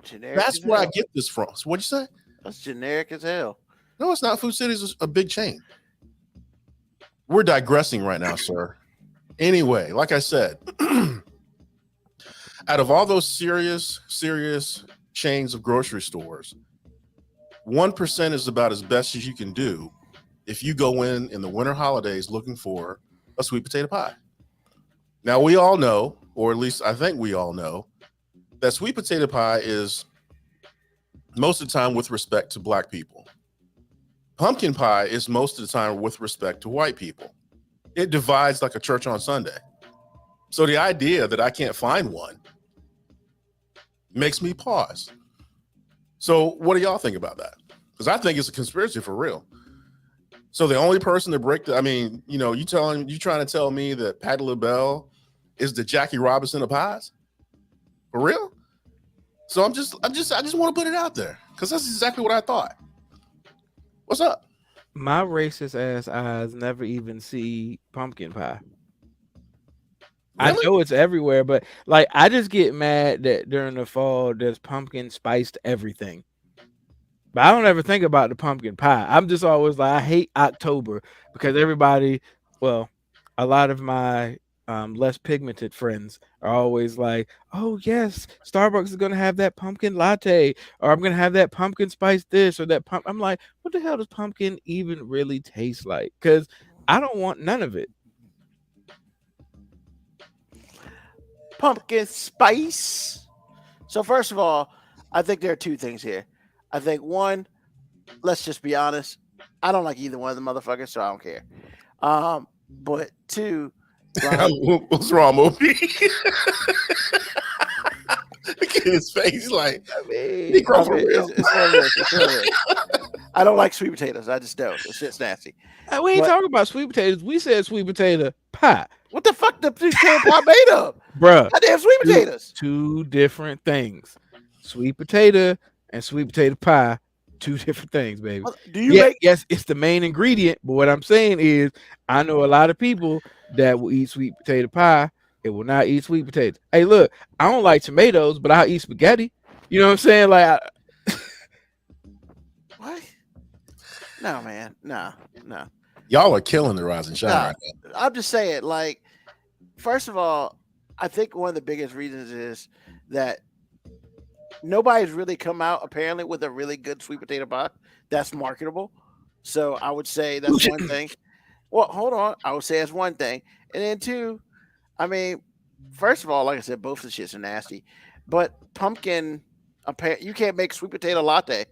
Generic that's as where I hell. get this from. So what'd you say? That's generic as hell. No, it's not. Food City is a big chain. We're digressing right now, sir. Anyway, like I said, out of all those serious chains of grocery stores, 1% is about as best as you can do if you go in the winter holidays looking for a sweet potato pie. Now, we all know, or at least I think we all know, that sweet potato pie is most of the time with respect to black people. Pumpkin pie is most of the time with respect to white people. It divides like a church on Sunday. So the idea that I can't find one makes me pause. So what do y'all think about that? Because I think it's a conspiracy for real. So the only person to break you trying to tell me that Patti LaBelle is the Jackie Robinson of pies? For real? So I just want to put it out there because that's exactly what I thought. What's up? My racist ass eyes never even see pumpkin pie. I Really? know it's everywhere, but like I just get mad that during the fall there's pumpkin spiced everything. But I don't ever think about the pumpkin pie. I'm just always like, I hate October because everybody, well, a lot of my less pigmented friends are always like, oh yes, Starbucks is gonna have that pumpkin latte, or I'm gonna have that pumpkin spice this or that I'm like, what the hell does pumpkin even really taste like? Because I don't want none of it. Pumpkin spice. So first of all, I think there are two things here. I think one, let's just be honest, I don't like either one of the motherfuckers, so I don't care. But two, like, What's wrong, Moby? Look at his face, like I mean, Negro for real. it's what it is. It's what it is. I don't like sweet potatoes. I just don't. This shit's nasty. We ain't But- talking about sweet potatoes. We said sweet potato pie, What the fuck the sweet potato pie made of? bruh. Goddamn sweet potatoes. Two different things. Sweet potato and sweet potato pie, two different things, baby. Do you make Yes, it's the main ingredient, but what I'm saying is I know a lot of people that will eat sweet potato pie. It will not eat sweet potatoes. Hey, look, I don't like tomatoes, but I'll eat spaghetti. You know what I'm saying? Like, what? No, man. No. Y'all are killing the Rise and Shine Nah. right now. I'm just saying, like, first of all, I think one of the biggest reasons is that nobody's really come out apparently with a really good sweet potato pie that's marketable. So I would say that's one thing. Well, hold on. I would say that's one thing. And then two, I mean, first of all, like I said, both the shits are nasty. But pumpkin, you can't make sweet potato latte.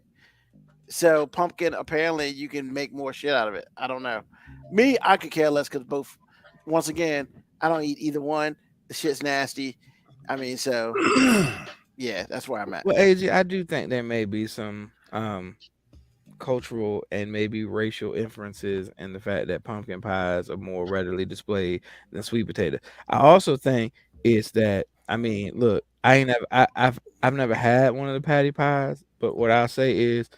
So pumpkin, apparently, you can make more shit out of it. I don't know. Me, I could care less because both. Once again, I don't eat either one. The shit's nasty. I mean, so yeah, that's where I'm at. well, AJ, I do think there may be some cultural and maybe racial inferences and the fact that pumpkin pies are more readily displayed than sweet potato. I also think it's that I mean, look, I ain't never I've never had one of the patty pies, but what I'll say is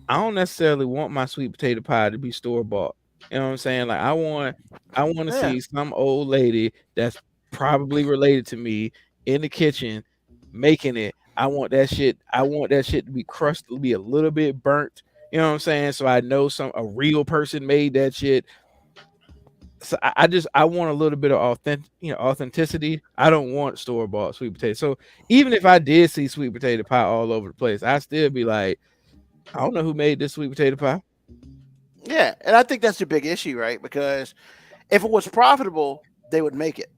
I don't necessarily want my sweet potato pie to be store bought. You know what I'm saying? Like I want to Yeah. see some old lady that's probably related to me in the kitchen making it. I want that shit to be crushed, to be a little bit burnt. You know what I'm saying? So I know a real person made that shit. So I want a little bit of authenticity. I don't want store bought sweet potato. So even if I did see sweet potato pie all over the place, I still be like, I don't know who made this sweet potato pie. Yeah, and I think that's the big issue, right? Because if it was profitable, they would make it.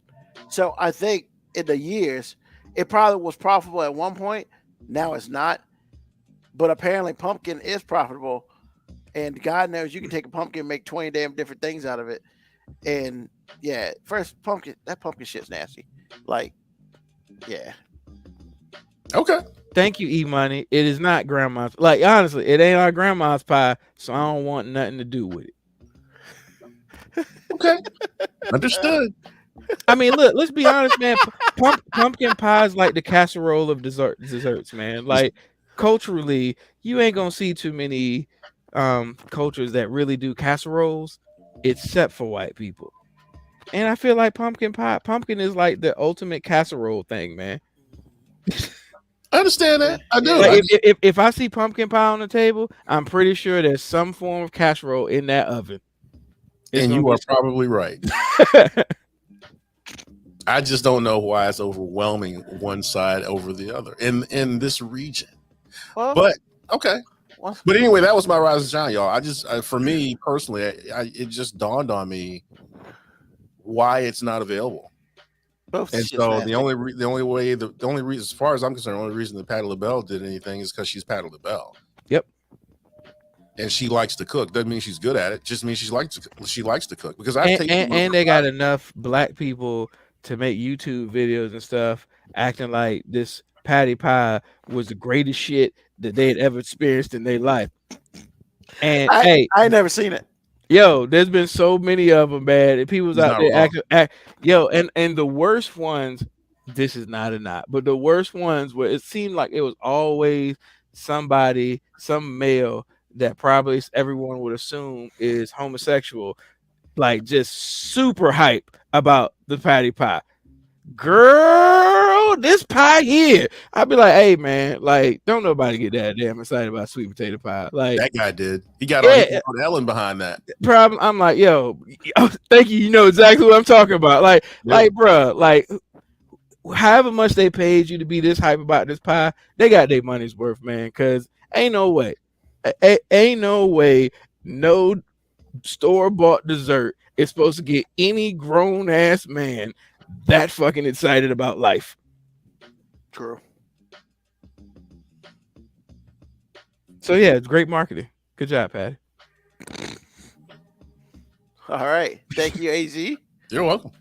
So I think in the years, it probably was profitable at one point. Now it's not. But apparently, pumpkin is profitable, and God knows you can take a pumpkin and make 20 damn different things out of it. And yeah, first that pumpkin shit's nasty. Like, yeah, Okay. Thank you, E Money. It is not grandma's. Like honestly, it ain't our grandma's pie, so I don't want nothing to do with it. Okay. Understood. I mean, look, let's be honest, man. Pumpkin pie is like the casserole of desserts, man. Like culturally, you ain't gonna see too many cultures that really do casseroles, except for white people. And I feel like pumpkin is like the ultimate casserole thing, man. I understand that. I do. Like I if I see pumpkin pie on the table, I'm pretty sure there's some form of casserole in that oven. and you are probably right. I just don't know why it's overwhelming one side over the other in this region. well, But okay. well, But anyway, that was my rise and shine, y'all. For me personally, it just dawned on me why it's not available. both And shit's so nasty. the only reason, as far as I'm concerned, the only reason that Patti LaBelle did anything is because she's Patti LaBelle. Yep. And she likes to cook. Doesn't mean she's good at it. Just means she likes to cook. Because I've taken and they got enough black people to make YouTube videos and stuff acting like this patty pie was the greatest shit that they had ever experienced in their life. And I ain't never seen it. yo, there's been so many of them, man. And people's He's out not there wrong. yo, and the worst ones. This is not a knot, but the worst ones where it seemed like it was always somebody, some male that probably everyone would assume is homosexual, like just super hype about the patty pie. Girl, this pie here. I'd be like, hey man, like, don't nobody get that damn excited about sweet potato pie. Like That guy did. He got yeah, on Ellen behind that. problem. I'm like, yo, thank you. You know exactly what I'm talking about. Like, bruh, like however much they paid you to be this hype about this pie, they got their money's worth, man. Cause ain't no way, ain't no way, no store bought dessert is supposed to get any grown ass man that fucking excited about life. True. So yeah, it's great marketing. Good job, Patty. All right. Thank you, AZ. You're welcome.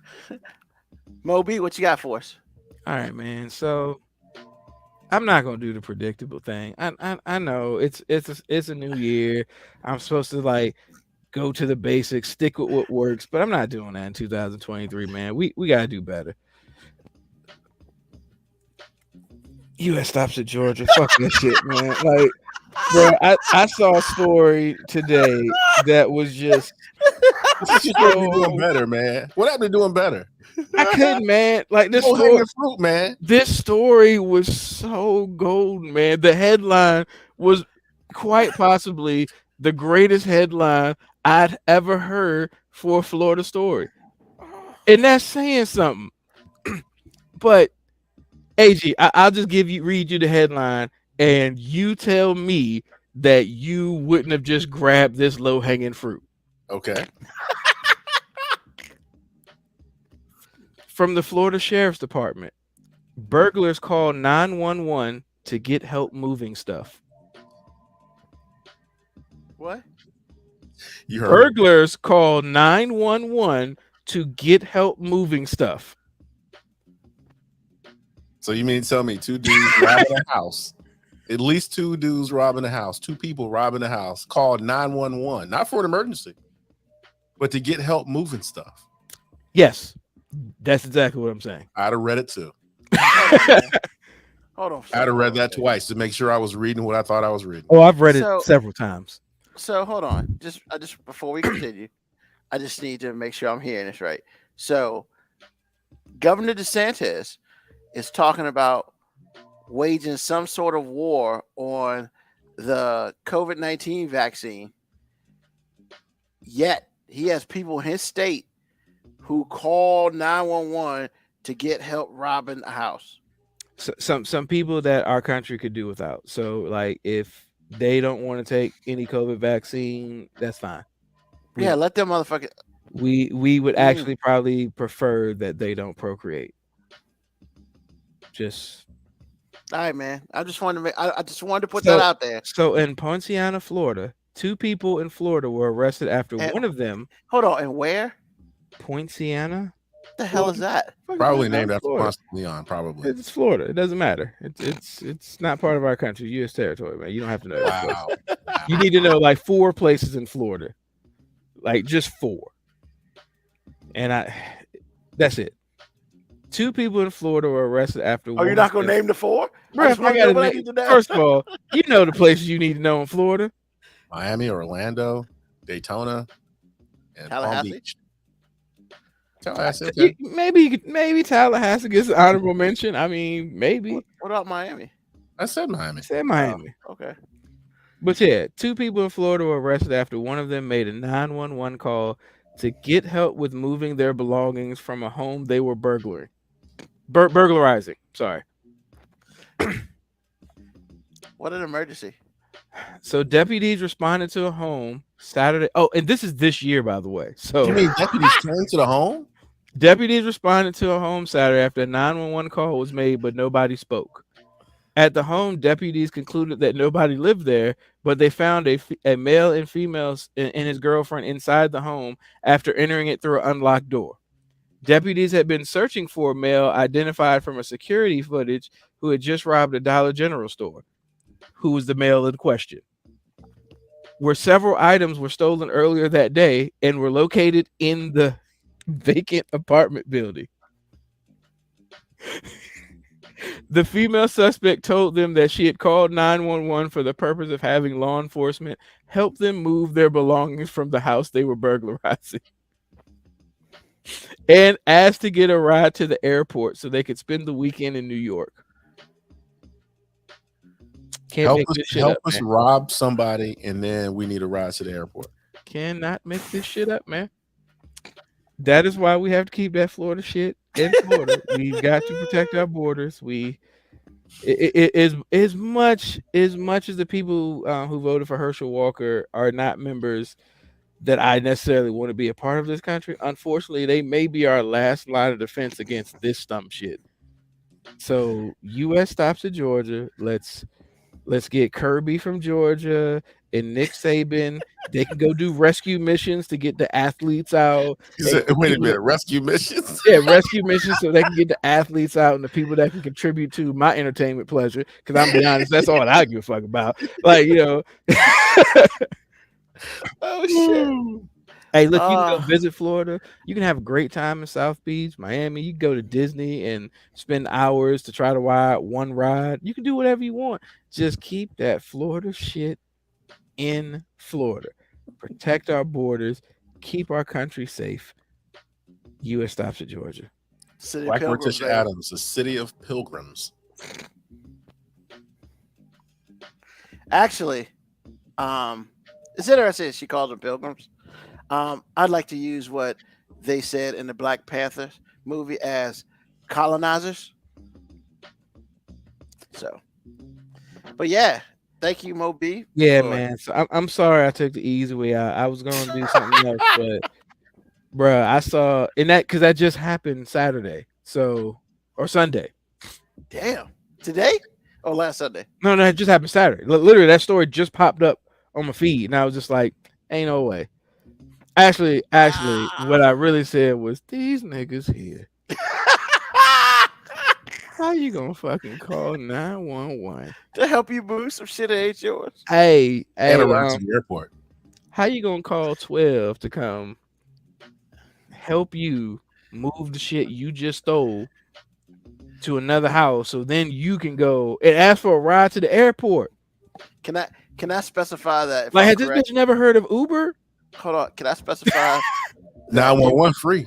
Moby, what you got for us? All right, man. So I'm not gonna do the predictable thing. I know it's a new year. I'm supposed to like go to the basics, stick with what works, but I'm not doing that in 2023, man. We gotta do better. U.S. stops at Georgia. Fuck that shit, man. Like, bro, I saw a story today that was just What you supposed to be doing better, man? What happened to doing better? I couldn't, man. Like this Go story, hang the fruit, man. this story was so golden, man. The headline was quite possibly the greatest headline I'd ever heard for a Florida story. And that's saying something. But AG, I'll just read you the headline, and you tell me that you wouldn't have just grabbed this low hanging fruit. Okay. From the Florida Sheriff's Department, burglars call 911 to get help moving stuff. What? You heard. Burglars call 911 to get help moving stuff. So you mean to tell me two dudes robbing a house At least 2 dudes robbing the house, 2 people robbing the house, called 911, not for an emergency, but to get help moving stuff. Yes, that's exactly what I'm saying. I'd have read it too. Hold on. I'd have read that twice to make sure I was reading what I thought I was reading. Oh, I've read it several times. So hold on. Just before we continue, I just need to make sure I'm hearing this right. So Governor DeSantis is talking about waging some sort of war on the COVID-19 vaccine. Yet he has people in his state who call 911 to get help robbing a house. So, some people that our country could do without. So, like, if they don't want to take any COVID vaccine, that's fine. Yeah, let them motherfucker. We would actually probably prefer that they don't procreate. Just. All right, man. I just wanted to put that out there. So in Poinciana, Florida, 2 people in Florida were arrested after one of them. Hold on, and where? Poinciana. What the hell is that? Probably named after Ponce de Leon. Probably. It's Florida. It doesn't matter. It's not part of our country. U.S. territory, man. You don't have to know. Wow. You need to know like 4 places in Florida, like just 4. And that's it. 2 people in Florida were arrested after. Oh, you're not gonna name the 4? Bro, first of all, you know the places you need to know in Florida: Miami, Orlando, Daytona, and Palm Beach. Tallahassee. Okay. Maybe Tallahassee gets an honorable mention. I mean, maybe. What about Miami? I said Miami. Oh, okay. But yeah, 2 people in Florida were arrested after one of them made a 911 call to get help with moving their belongings from a home they were burglarizing. Sorry. What an emergency. So deputies responded to a home Saturday. Oh, and this is this year, by the way. So you mean deputies came to the home? Deputies responded to a home Saturday after a 911 call was made, but nobody spoke. At the home, deputies concluded that nobody lived there, but they found a male and female and his girlfriend inside the home after entering it through an unlocked door. Deputies had been searching for a male identified from a security footage who had just robbed a Dollar General store, who was the male in question. Where several items were stolen earlier that day and were located in the vacant apartment building. The female suspect told them that she had called 911 for the purpose of having law enforcement help them move their belongings from the house they were burglarizing, and asked to get a ride to the airport so they could spend the weekend in New York. Help us rob somebody, and then we need a ride to the airport. Cannot make this shit up, man. That is why we have to keep that Florida shit in Florida. We've got to protect our borders. As much as the people who voted for Herschel Walker are not members that I necessarily want to be a part of this country, unfortunately, they may be our last line of defense against this dumb shit. So, U.S. stops at Georgia. Let's get Kirby from Georgia and Nick Saban. They can go do rescue missions to get the athletes out. Wait a minute, rescue missions? Yeah, rescue missions so they can get the athletes out and the people that can contribute to my entertainment pleasure. Because I'm being honest, that's all I give a fuck about. Like, you know. Oh, shit. Hey, look, you can go visit Florida. You can have a great time in South Beach, Miami. You can go to Disney and spend hours to try to ride one ride. You can do whatever you want. Just keep that Florida shit in Florida. Protect our borders. Keep our country safe. U.S. stops at Georgia. City like Morticia Adams, the city of pilgrims. Actually, it's interesting she calls them pilgrims. I'd like to use what they said in the Black Panther movie as colonizers. So, but yeah, thank you, Mo B. Yeah, man. So I'm sorry I took the easy way out. I was going to do something else, but bruh, I saw in that because that just happened Saturday, or Sunday. Damn, today or last Sunday? No, it just happened Saturday. Literally, that story just popped up on my feed, and I was just like, "Ain't no way." Actually, what I really said was, "These niggas here." How you gonna fucking call 911? to help you move some shit that ain't yours. Hey, And hey, a ride to the airport. how you gonna call 12 to come help you move the shit you just stole to another house so then you can go and ask for a ride to the airport? Can I specify that if Like, I'm has this correct? bitch never heard of Uber? Hold on. Can I specify? 911 free.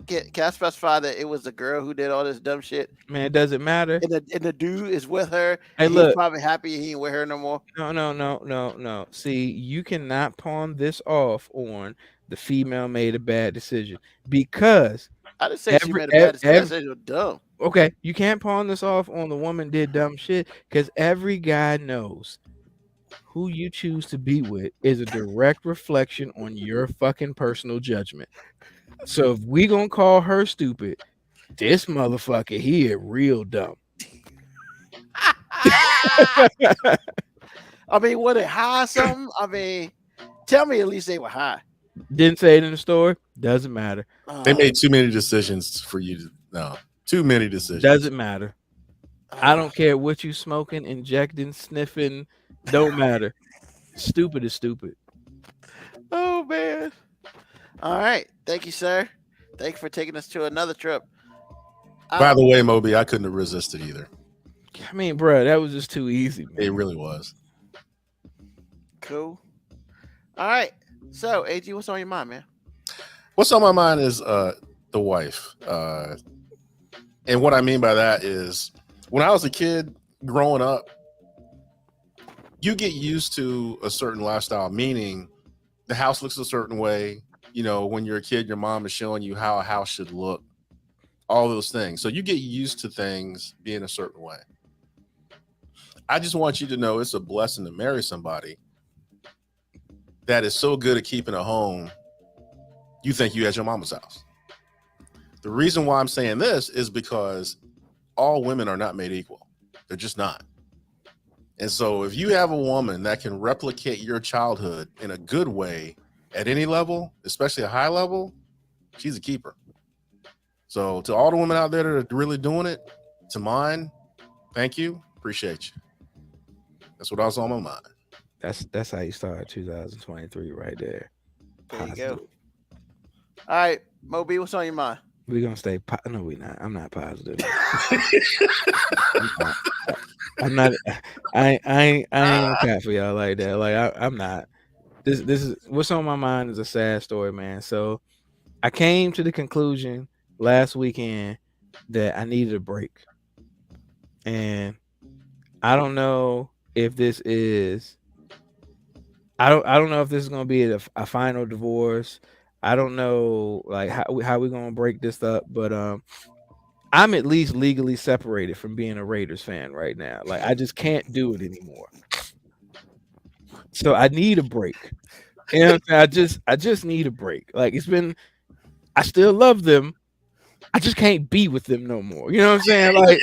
Can I specify that it was the girl who did all this dumb shit, Man, it doesn't matter. and the dude is with her? Hey, and he's look. probably happy he ain't with her no more. No. See, you cannot pawn this off on the female made a bad decision because I didn't say she every, made a bad decision. I every said you're dumb. okay, you can't pawn this off on the woman did dumb shit because every guy knows who you choose to be with is a direct reflection on your fucking personal judgment. So if we gonna call her stupid, this motherfucker here real dumb. I mean, were they high or something? I mean, tell me at least they were high. Didn't say it in the story. Doesn't matter. They made too many decisions for you to no. Too many decisions. Doesn't matter. I don't care what you smoking, injecting, sniffing. Don't matter. Stupid is stupid. Oh man. All right. Thank you, sir. Thank you for taking us to another trip. By the way, Moby, I couldn't have resisted either. I mean, bro, that was just too easy, man. It really was. Cool. All right. So, AG, what's on your mind, man? What's on my mind is the wife. And what I mean by that is when I was a kid growing up, you get used to a certain lifestyle, meaning the house looks a certain way. You know, when you're a kid, your mom is showing you how a house should look, all those things. So you get used to things being a certain way. I just want you to know it's a blessing to marry somebody that is so good at keeping a home, you think you at your mama's house. The reason why I'm saying this is because all women are not made equal. They're just not. And so if you have a woman that can replicate your childhood in a good way at any level, especially a high level, she's a keeper. So to all the women out there that are really doing it, to mine, thank you. Appreciate you. That's what I was on my mind. That's how you start 2023 right there. There you Positive. go. All right, Moby, what's on your mind? We're gonna stay. No, we not. I'm not positive. I'm not. I ain't gonna cap for y'all like that. Like I'm not. This is what's on my mind is a sad story, man. So I came to the conclusion last weekend that I needed a break, and I don't know if this is. I don't know if this is gonna be a final divorce. I don't know like how we're gonna break this up, but I'm at least legally separated from being a Raiders fan right now. Like I just can't do it anymore. So I need a break. And I just need a break. Like I still love them. I just can't be with them no more. You know what I'm saying? Like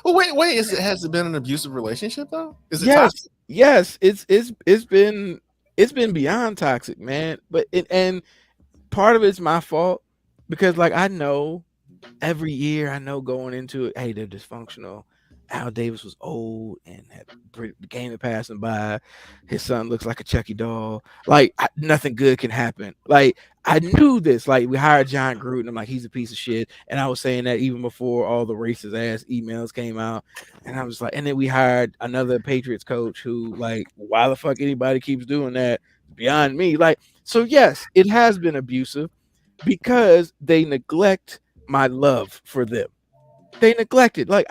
Well, wait, has it been an abusive relationship though? Is it yes, toxic? yes, it's been beyond toxic, man. But and part of it's my fault because like I know every year I know going into it, hey, they're dysfunctional. Al Davis was old and the game had passed him by. His son looks like a Chucky doll. Like nothing good can happen. Like I knew this. Like we hired John Gruden. I'm like, he's a piece of shit. And I was saying that even before all the racist ass emails came out. And I was like, and then we hired another Patriots coach who like, why the fuck anybody keeps doing that? Beyond me. Like, so yes, it has been abusive because they neglect my love for them. They neglected. Like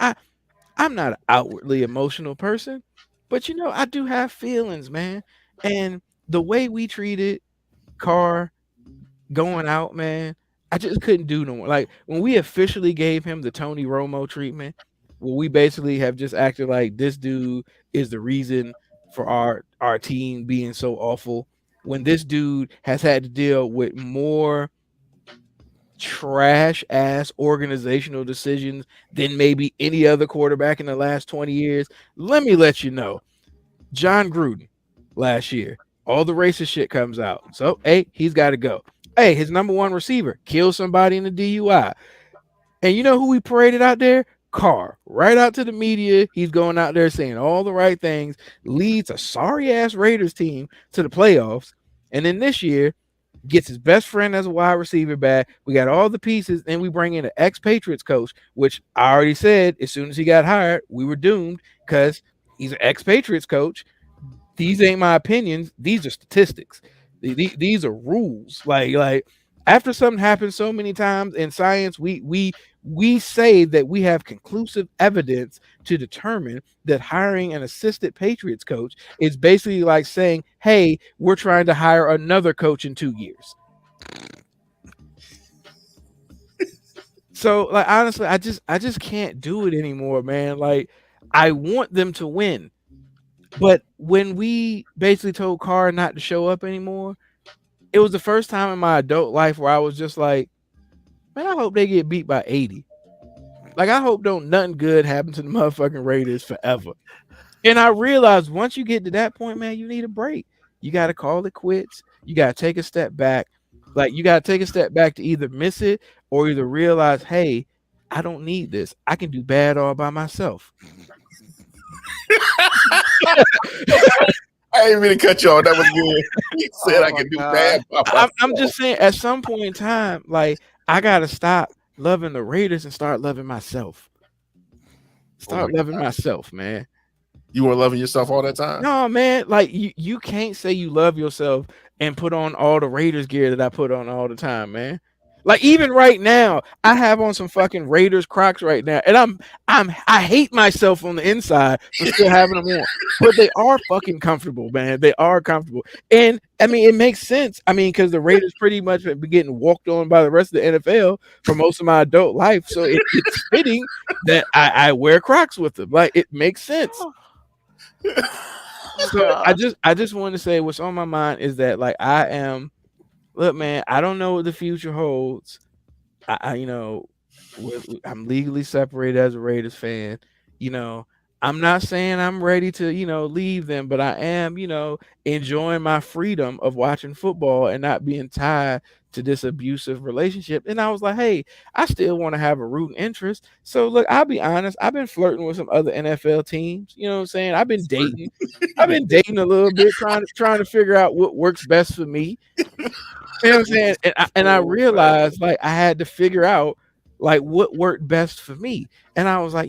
I'm not an outwardly emotional person, but you know, I do have feelings, man. And the way we treated Carr going out, man, I just couldn't do no more. Like when we officially gave him the Tony Romo treatment, well, we basically have just acted like this dude is the reason for our team being so awful. When this dude has had to deal with more trash ass organizational decisions than maybe any other quarterback in the last 20 years. Let me let you know, John Gruden last year, all the racist shit comes out. So, hey, he's got to go. Hey, his number one receiver kills somebody in the DUI. And you know who he paraded out there? Carr. Right out to the media. He's going out there saying all the right things, leads a sorry ass Raiders team to the playoffs. And then this year, gets his best friend as a wide receiver back. We got all the pieces, and we bring in an ex-Patriots coach, which I already said as soon as he got hired, we were doomed because he's an ex-Patriots coach. These ain't my opinions. These are statistics. These are rules. Like after something happens so many times in science, we say that we have conclusive evidence to determine that hiring an assistant Patriots coach is basically like saying, hey, we're trying to hire another coach in 2 years. So like honestly, I just can't do it anymore, man. Like I want them to win. But when we basically told Carr not to show up anymore, it was the first time in my adult life where I was just like, man, I hope they get beat by 80. Like, I hope don't nothing good happen to the motherfucking Raiders forever. And I realized once you get to that point, man, you need a break. You got to call it quits. You got to take a step back. Like, you got to take a step back to either miss it or either realize, hey, I don't need this. I can do bad all by myself. I didn't mean to cut you off. That was good. He said I could do bad. I'm just saying, at some point in time, like, I got to stop loving the Raiders and start loving myself. Start loving myself, man. You weren't loving yourself all that time? No, man. Like, you can't say you love yourself and put on all the Raiders gear that I put on all the time, man. Like, even right now, I have on some fucking Raiders Crocs right now, and I hate myself on the inside for still having them on. But they are fucking comfortable, man. They are comfortable. And I mean, it makes sense. I mean, because the Raiders pretty much have been getting walked on by the rest of the NFL for most of my adult life. So it's fitting that I wear Crocs with them. Like, it makes sense. So I just wanted to say what's on my mind is that, like, look, man, I don't know what the future holds. I'm legally separated as a Raiders fan. I'm not saying I'm ready to, leave them, but I am, enjoying my freedom of watching football and not being tied to this abusive relationship. And I was like, hey, I still want to have a rooting interest. So look, I'll be honest, I've been flirting with some other NFL teams. You know what I'm saying? I've been dating a little bit, trying to figure out what works best for me. You know what I'm saying? And I realized, like, I had to figure out, like, what worked best for me. And I was like,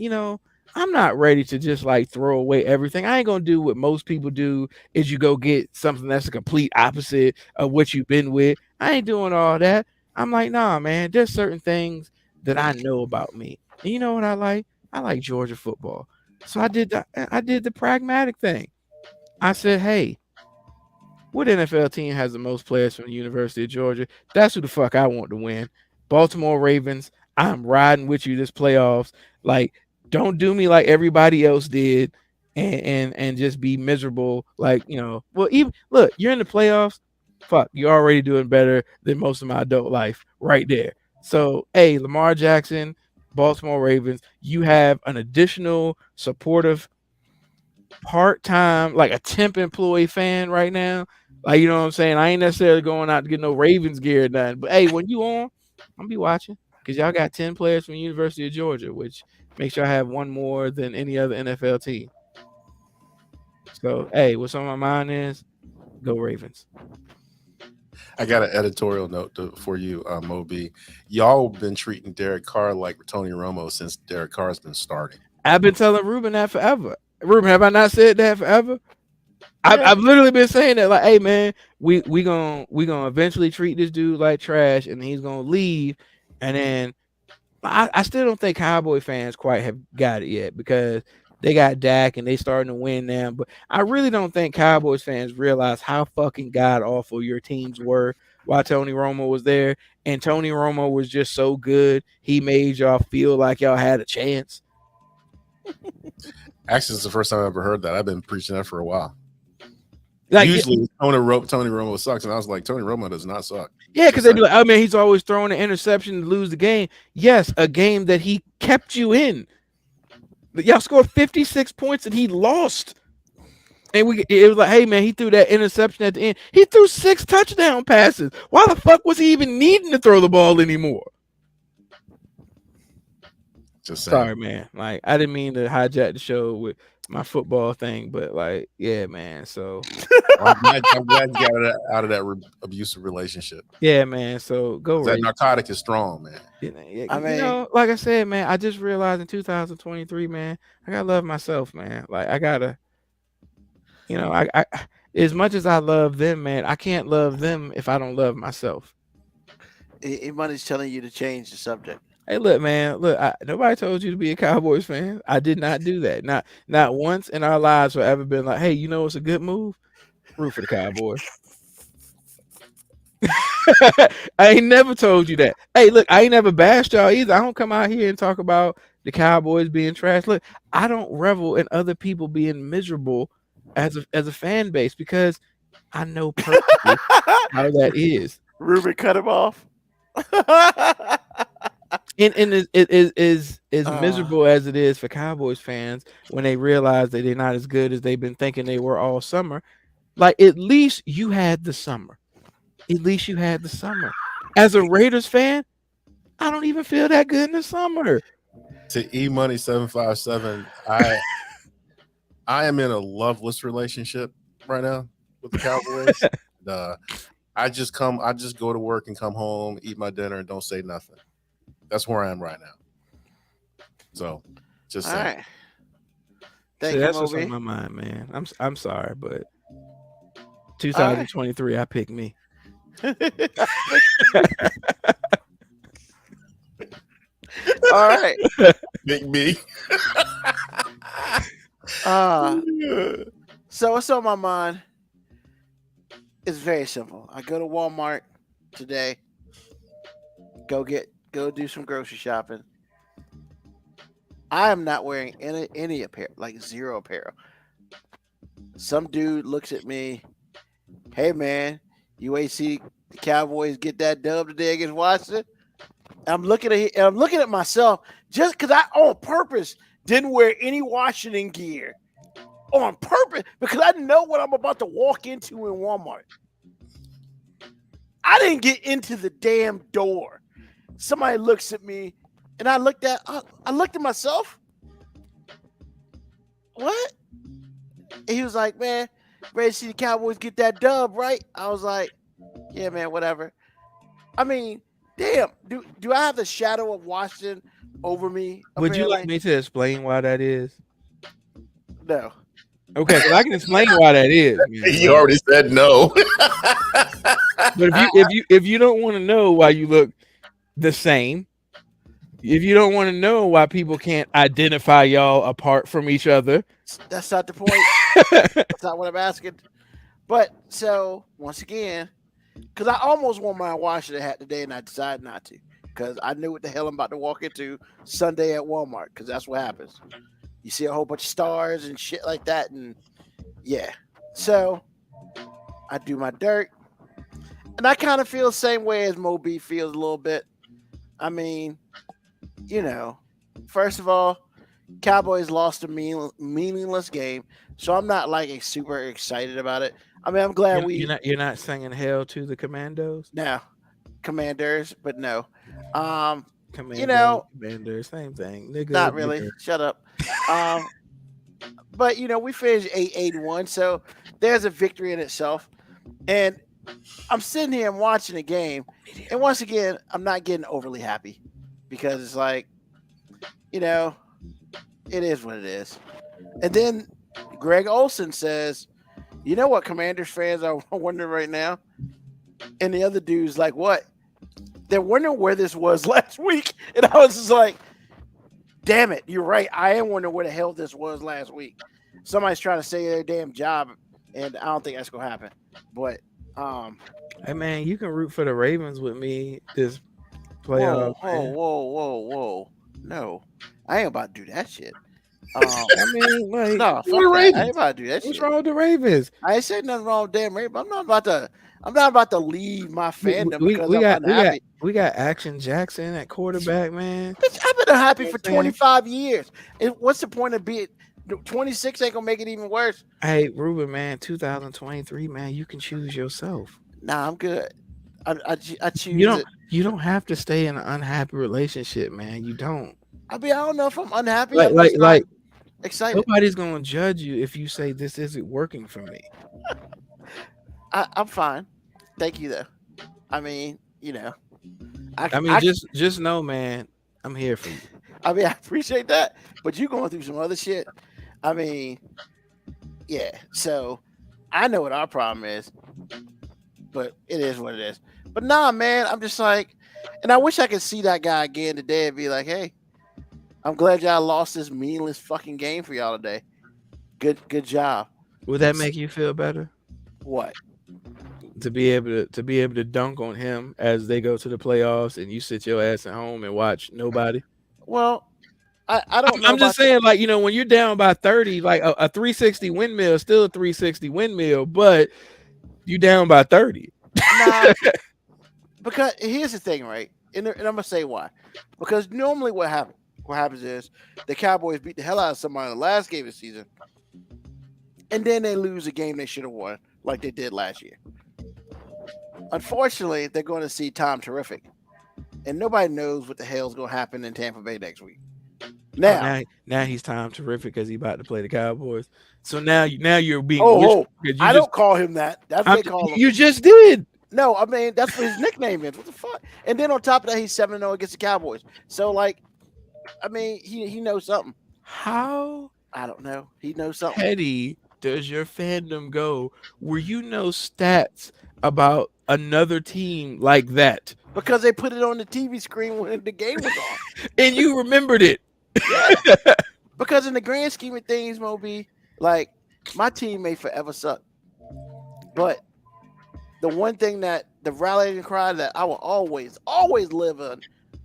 I'm not ready to just, like, throw away everything. I ain't going to do what most people do, is you go get something that's a complete opposite of what you've been with. I ain't doing all that. I'm like, nah, man, there's certain things that I know about me. And you know what I like? I like Georgia football. So I did the pragmatic thing. I said, hey, what NFL team has the most players from the University of Georgia? That's who the fuck I want to win. Baltimore Ravens. I'm riding with you this playoffs. Like, don't do me like everybody else did and just be miserable. Like, well, even look, you're in the playoffs. Fuck, you're already doing better than most of my adult life right there. So, hey, Lamar Jackson, Baltimore Ravens, you have an additional supportive part-time, like a temp employee fan right now. Like, you know what I'm saying? I ain't necessarily going out to get no Ravens gear or nothing. But hey, when you on, I'm be watching because y'all got 10 players from the University of Georgia, which makes y'all have one more than any other NFL team. So, hey, what's on my mind is go Ravens. I got an editorial note for you, Moby. Y'all been treating Derek Carr like Tony Romo since Derek Carr's been starting. I've been telling Ruben that forever. Ruben, have I not said that forever? I've literally been saying that, like, hey man, we gonna eventually treat this dude like trash, and he's gonna leave. And then I still don't think Cowboy fans quite have got it yet because they got Dak and they starting to win now. But I really don't think Cowboys fans realize how fucking god awful your teams were while Tony Romo was there. And Tony Romo was just so good, he made y'all feel like y'all had a chance. Actually, it's the first time I ever heard that. I've been preaching that for a while. Like, usually Tony Romo sucks, and I was like, Tony Romo does not suck. Yeah, because they'd be like, oh man, he's always throwing an interception to lose the game. Yes, a game that he kept you in. Y'all scored 56 points and he lost. And it was like, hey man, he threw that interception at the end. He threw 6 touchdown passes. Why the fuck was he even needing to throw the ball anymore? Just saying. Sorry, man. Like, I didn't mean to hijack the show with my football thing, but like, yeah, man. So I'm glad you got out of that abusive relationship. yeah, man. So go That race. narcotic is strong, man. I mean, Like I said, man, I just realized in 2023, man, I gotta love myself, man. Like I gotta, I as much as I love them, man, I can't love them if I don't love myself. Money's telling you to change the subject. Hey, look, man, look, nobody told you to be a Cowboys fan. I did not do that. Not once in our lives have I ever been like, hey, you know it's a good move? Root for the Cowboys. I ain't never told you that. Hey, look, I ain't never bashed y'all either. I don't come out here and talk about the Cowboys being trash. Look, I don't revel in other people being miserable as a fan base because I know perfectly how that is. Ruben cut him off. And it is as miserable as it is for Cowboys fans when they realize that they're not as good as they've been thinking they were all summer. Like, at least you had the summer. At least you had the summer. As a Raiders fan, I don't even feel that good in the summer. To E-Money 757, I am in a loveless relationship right now with the Cowboys. I just go to work and come home, eat my dinner, and don't say nothing. That's where I am right now. So, just saying. All right. Thank See, you, that's what's Moby. on my mind, man. I'm sorry, but 2023, I picked me. All right. Big B. So what's on my mind? It's very simple. I go to Walmart today. Go do some grocery shopping. I am not wearing any apparel, like zero apparel. Some dude looks at me. Hey man, you ain't see the Cowboys get that dub today against Washington? I'm looking at myself just because I on purpose didn't wear any Washington gear. On purpose, because I know what I'm about to walk into in Walmart. I didn't get into the damn door. Somebody looks at me, and I looked at myself. What? And he was like, "Man, ready to see the Cowboys get that dub, right?" I was like, "Yeah, man, whatever." I mean, damn. Do I have the shadow of Washington over me? Would you like apparently? me to explain why that is? No. Okay, because I can explain why that is. Man. You already said no. But if you don't want to know why you look the same, if you don't want to know why people can't identify y'all apart from each other, That's not the point. That's not what I'm asking. But so once again, because I almost wore my Washington hat today, and I decided not to because I knew what the hell I'm about to walk into Sunday at Walmart. Because that's what happens. You see a whole bunch of stars and shit like that, and yeah. So I do my dirt, and I kind of feel the same way as Moby feels a little bit. I mean, first of all, Cowboys lost a meaningless game, so I'm not like super excited about it. I mean, I'm glad you're not singing "Hell to the Commandos." No, Commanders, but no. Commanders, same thing. Nigga, Not really. nigga. Shut up. But we finished 8-1, so there's a victory in itself. And I'm sitting here and watching the game, and once again, I'm not getting overly happy because it's like, it is what it is. And then Greg Olson says, "You know what Commanders fans are wondering right now?" And the other dude's like, "What?" They're wondering where this was last week. And I was just like, damn it, you're right. I am wondering where the hell this was last week. Somebody's trying to say their damn job, and I don't think that's going to happen. But, hey, man, you can root for the Ravens with me this playoff. Whoa. No, I ain't about to do that shit. I mean, like, no, fuck Ravens. that. I ain't about to do that what's shit. wrong with the Ravens? I ain't saying nothing wrong with damn Ravens. I'm not about to leave my fandom because I'm unhappy. We got Action Jackson at quarterback, man. Bitch, I've been unhappy You know for what I'm saying? 25 years. What's the point of being 26 ain't gonna make it even worse? Hey, Ruben, man, 2023, man, you can choose yourself. Nah, I'm good. I choose it. You don't have to stay in an unhappy relationship, man. You don't. I mean, I don't know if I'm unhappy. Like I'm just not like excited. nobody's gonna judge you if you say this isn't working for me. I'm fine. Thank you, though. I mean, I mean, just know, man, I'm here for you. I mean, I appreciate that, but you going through some other shit. I mean, yeah. So I know what our problem is, but it is what it is. But nah, man, I'm just like, and I wish I could see that guy again today and be like, hey, I'm glad y'all lost this meaningless fucking game for y'all today. Good job. Would that make you feel better What? to be able to dunk on him as they go to the playoffs and you sit your ass at home and watch nobody? Well, I don't know. I'm just saying, like, when you're down by 30, like a 360 windmill is still a 360 windmill, but you down by 30. Nah, because here's the thing, right? And I'm gonna say why. Because normally what happens is the Cowboys beat the hell out of somebody in the last game of the season, and then they lose a game they should have won, like they did last year. Unfortunately, they're going to see Tom Terrific, and nobody knows what the hell's going to happen in Tampa Bay next week. Now Now he's Tom Terrific because he's about to play the Cowboys. So now you're being. I don't call him that. That's what they call him. You just did. No, I mean that's what his nickname is. What the fuck? And then on top of that, he's 7-0 against the Cowboys. So like, I mean, he knows something. How? I don't know. He knows something. Petty does your fandom go where you know stats about another team like that? Because they put it on the TV screen when the game was on. And you remembered it. Yeah. Because in the grand scheme of things, Moby, like my team may forever suck. But the one thing that the rallying cry that I will always live on,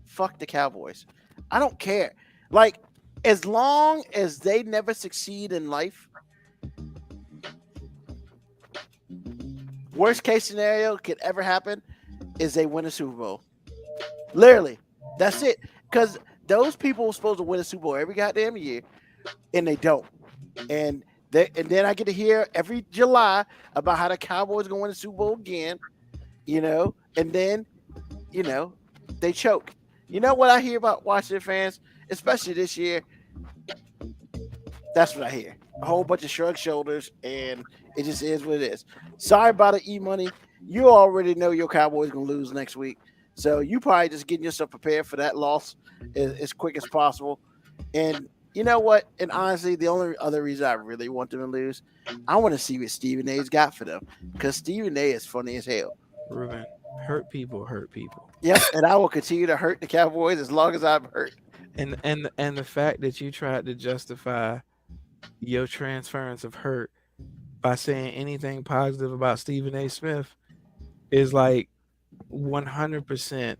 fuck the Cowboys. I don't care. Like, as long as they never succeed in life, worst case scenario could ever happen is they win a Super Bowl. Literally. That's it. Because those people were supposed to win a Super Bowl every goddamn year, and they don't. And then I get to hear every July about how the Cowboys are going to win the Super Bowl again, and then, they choke. You know what I hear about Washington fans, especially this year? That's what I hear. A whole bunch of shrugged shoulders, and it just is what it is. Sorry about it, E-Money. You already know your Cowboys going to lose next week. So you probably just getting yourself prepared for that loss as quick as possible. And you know what? And honestly, the only other reason I really want them to lose, I want to see what Stephen A's got for them. Because Stephen A is funny as hell. Ruben, hurt people. Yep, and I will continue to hurt the Cowboys as long as I'm hurt. And the fact that you tried to justify your transference of hurt by saying anything positive about Stephen A. Smith is like 100%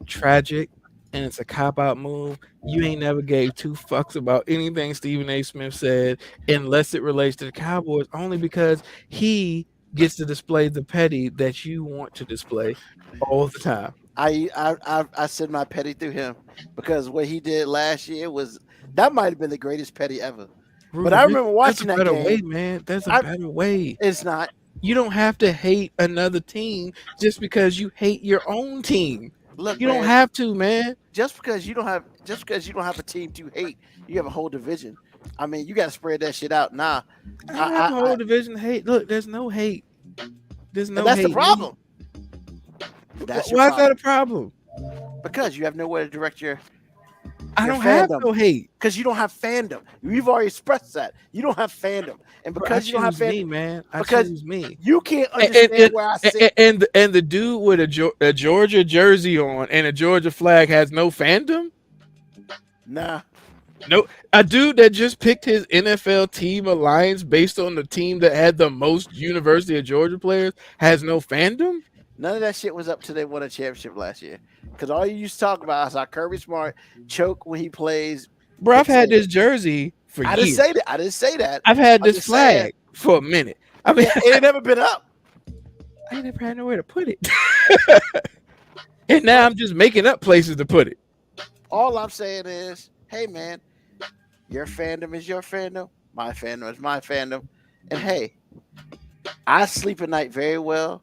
tragic, and it's a cop-out move. You ain't never gave two fucks about anything Stephen A. Smith said unless it relates to the Cowboys, only because he gets to display the petty that you want to display all the time. I send my petty through him because what he did last year that might have been the greatest petty ever. Ruben, but I remember watching that game. Way, man. That's a better way. It's not. You don't have to hate another team just because you hate your own team. Look, you don't have to, man. Just because you don't have a team to hate, you have a whole division. I mean, you got to spread that shit out. Nah, I have a whole division hate. Look, there's no hate. There's no. That's hate. the problem. Why is that a problem? Because you have nowhere to direct your. I don't have no hate because you don't have fandom. You've already expressed that you don't have fandom, and because you don't have fandom, man, because me, you can't understand where I sit. And the dude with a Georgia jersey on and a Georgia flag has no fandom. Nah, no, a dude that just picked his NFL team alliance based on the team that had the most University of Georgia players has no fandom. None of that shit was up till they won a championship last year. Because all you used to talk about is how Kirby Smart choke when he plays. Bro, I've had this jersey for years. I didn't say that. I've had this flag for a minute. I mean, it ain't never been up. I ain't never had nowhere to put it. And now I'm just making up places to put it. All I'm saying is, hey, man, your fandom is your fandom. My fandom is my fandom. And hey, I sleep at night very well.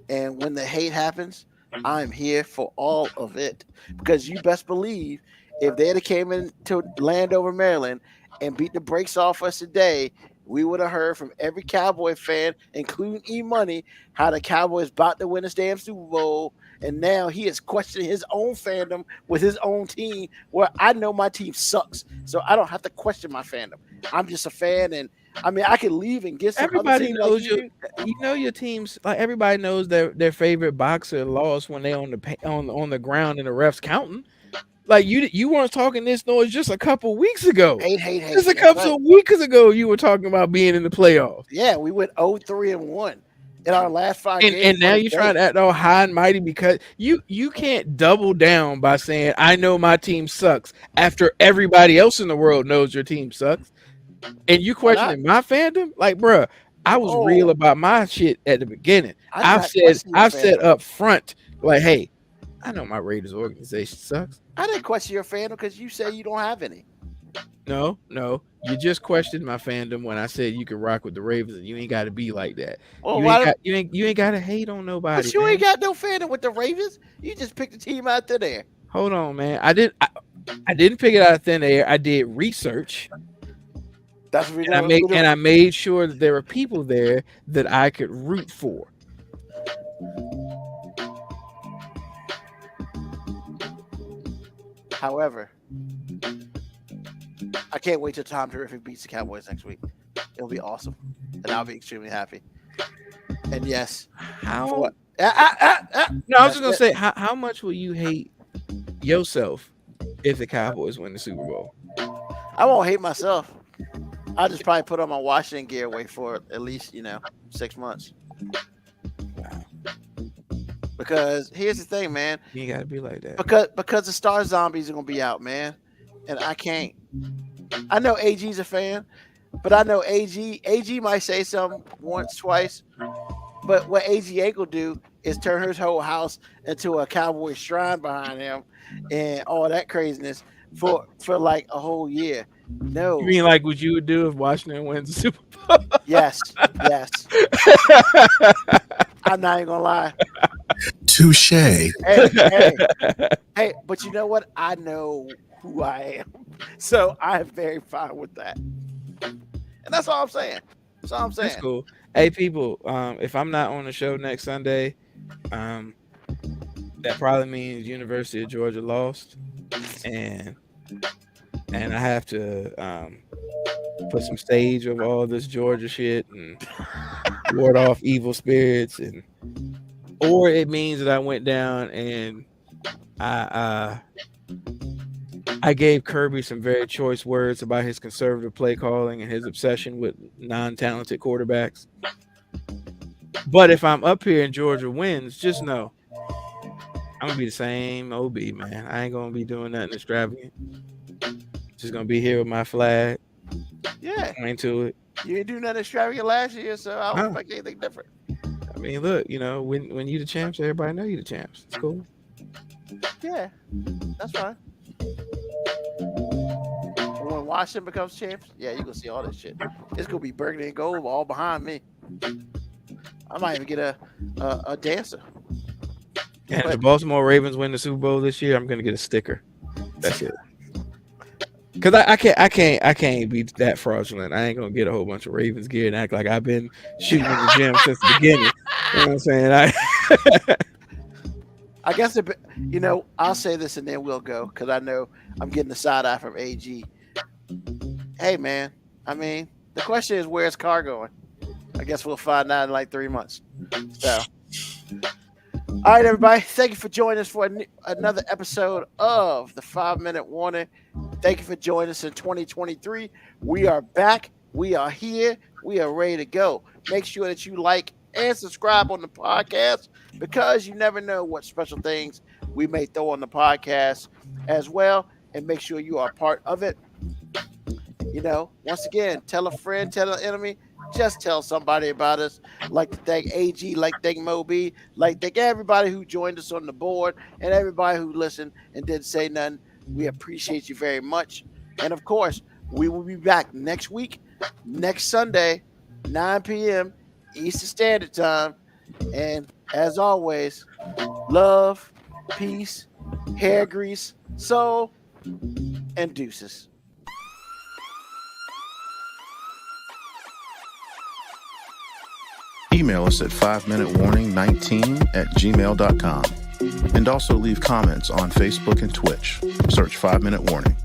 And when the hate happens, I'm here for all of it. Because you best believe if they'd have came into Landover, Maryland, and beat the brakes off us today, we would have heard from every Cowboy fan, including E Money, how the Cowboys about to win this damn Super Bowl. And now he is questioning his own fandom with his own team, where I know my team sucks. So I don't have to question my fandom. I'm just a fan. And I mean, I could leave and get some other Everybody team knows like your, you. you know your teams. Like everybody knows their favorite boxer lost when they on the ground and the refs counting. Like you weren't talking this noise just a couple weeks ago. Hate. Just a That's couple right. of weeks ago, you were talking about being in the playoffs. Yeah, we went 0-3-1 in our last 5 games. And now for the you're day. trying to act all high and mighty because you can't double down by saying I know my team sucks after everybody else in the world knows your team sucks, and you Why not? questioning my fandom. Like, bruh, I was Oh. real about my shit at the beginning. I did I've not said question your I've said fandom. up front, like, hey, I know my Raiders organization sucks. I didn't question your fandom because you say you don't have any. No, you just questioned my fandom when I said you could rock with the Ravens, and you ain't got to be like that. Well, You ain't got to hate on nobody. but you man. ain't got no fandom with the Ravens. You just picked a team out there. Hold on, man. I didn't pick it out of thin air. I did research, That's what and I made sure that there were people there that I could root for. However, I can't wait till Tom Terrific beats the Cowboys next week. It'll be awesome, and I'll be extremely happy. And yes, How? for what? No, I was just gonna That's say, how much will you hate yourself if the Cowboys win the Super Bowl? I won't hate myself. I'll just probably put on my Washington gear, wait for at least 6 months. Because here's the thing, man. You ain't gotta be like that. Because the Star Zombies are gonna be out, man, and I can't. I know AG's a fan, but I know AG might say something once, twice, but what AG ain't gonna do is turn his whole house into a cowboy shrine behind him and all that craziness for like a whole year. No. You mean like what you would do if Washington wins the Super Bowl? Yes. I'm not even gonna lie. Touche. Hey, but you know what? I know who I am, so I'm very fine with that. And that's all I'm saying. That's all I'm saying. That's cool. Hey, people, if I'm not on the show next Sunday, that probably means University of Georgia lost, and I have to put some stage of all this Georgia shit and ward off evil spirits, or it means that I went down and I gave Kirby some very choice words about his conservative play calling and his obsession with non-talented quarterbacks. But if I'm up here and Georgia wins, just know I'm gonna be the same OB, man. I ain't gonna be doing nothing extravagant. Just gonna be here with my flag. Yeah, Point to it. you didn't do nothing extravagant last year, so I don't expect anything different. I mean, look, when you the champs, everybody know you the champs. It's cool. Yeah, that's fine. When Washington becomes champs, yeah, you gonna see all this shit. It's gonna be burgundy and gold all behind me. I might even get a dancer. And if the Baltimore Ravens win the Super Bowl this year, I'm gonna get a sticker. That's it. Cause I can't be that fraudulent. I ain't gonna get a whole bunch of Ravens gear and act like I've been shooting in the gym since the beginning. You know what I'm saying? I guess I'll say this and then we'll go because I know I'm getting the side eye from AG. Hey man, I mean the question is where's Carr going? I guess we'll find out in like 3 months. So, all right, everybody, thank you for joining us for another episode of the 5-Minute Warning. Thank you for joining us in 2023. We are back. We are here. We are ready to go. Make sure that you like and subscribe on the podcast because you never know what special things we may throw on the podcast as well. And make sure you are part of it. Once again, tell a friend, tell an enemy. Just tell somebody about us. Like to thank AG, like to thank Moby, like to thank everybody who joined us on the board and everybody who listened and didn't say nothing. We appreciate you very much. And of course, we will be back next week, next Sunday, 9 p.m. Eastern Standard Time. And as always, love, peace, hair grease, soul, and deuces. Email us at 5minutewarning19@gmail.com. And also leave comments on Facebook and Twitch. Search 5 Minute Warning.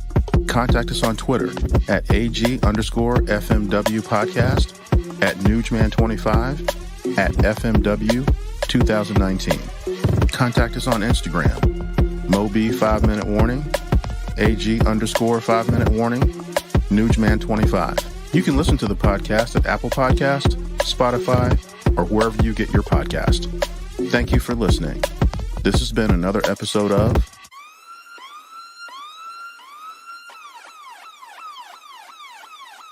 Contact us on Twitter at AG_FMW podcast, at Nugman25, at FMW 2019. Contact us on Instagram, Moby 5 Minute Warning, AG_5 Minute Warning, Nugman25. You can listen to the podcast at Apple Podcast, Spotify, or wherever you get your podcast. Thank you for listening. This has been another episode of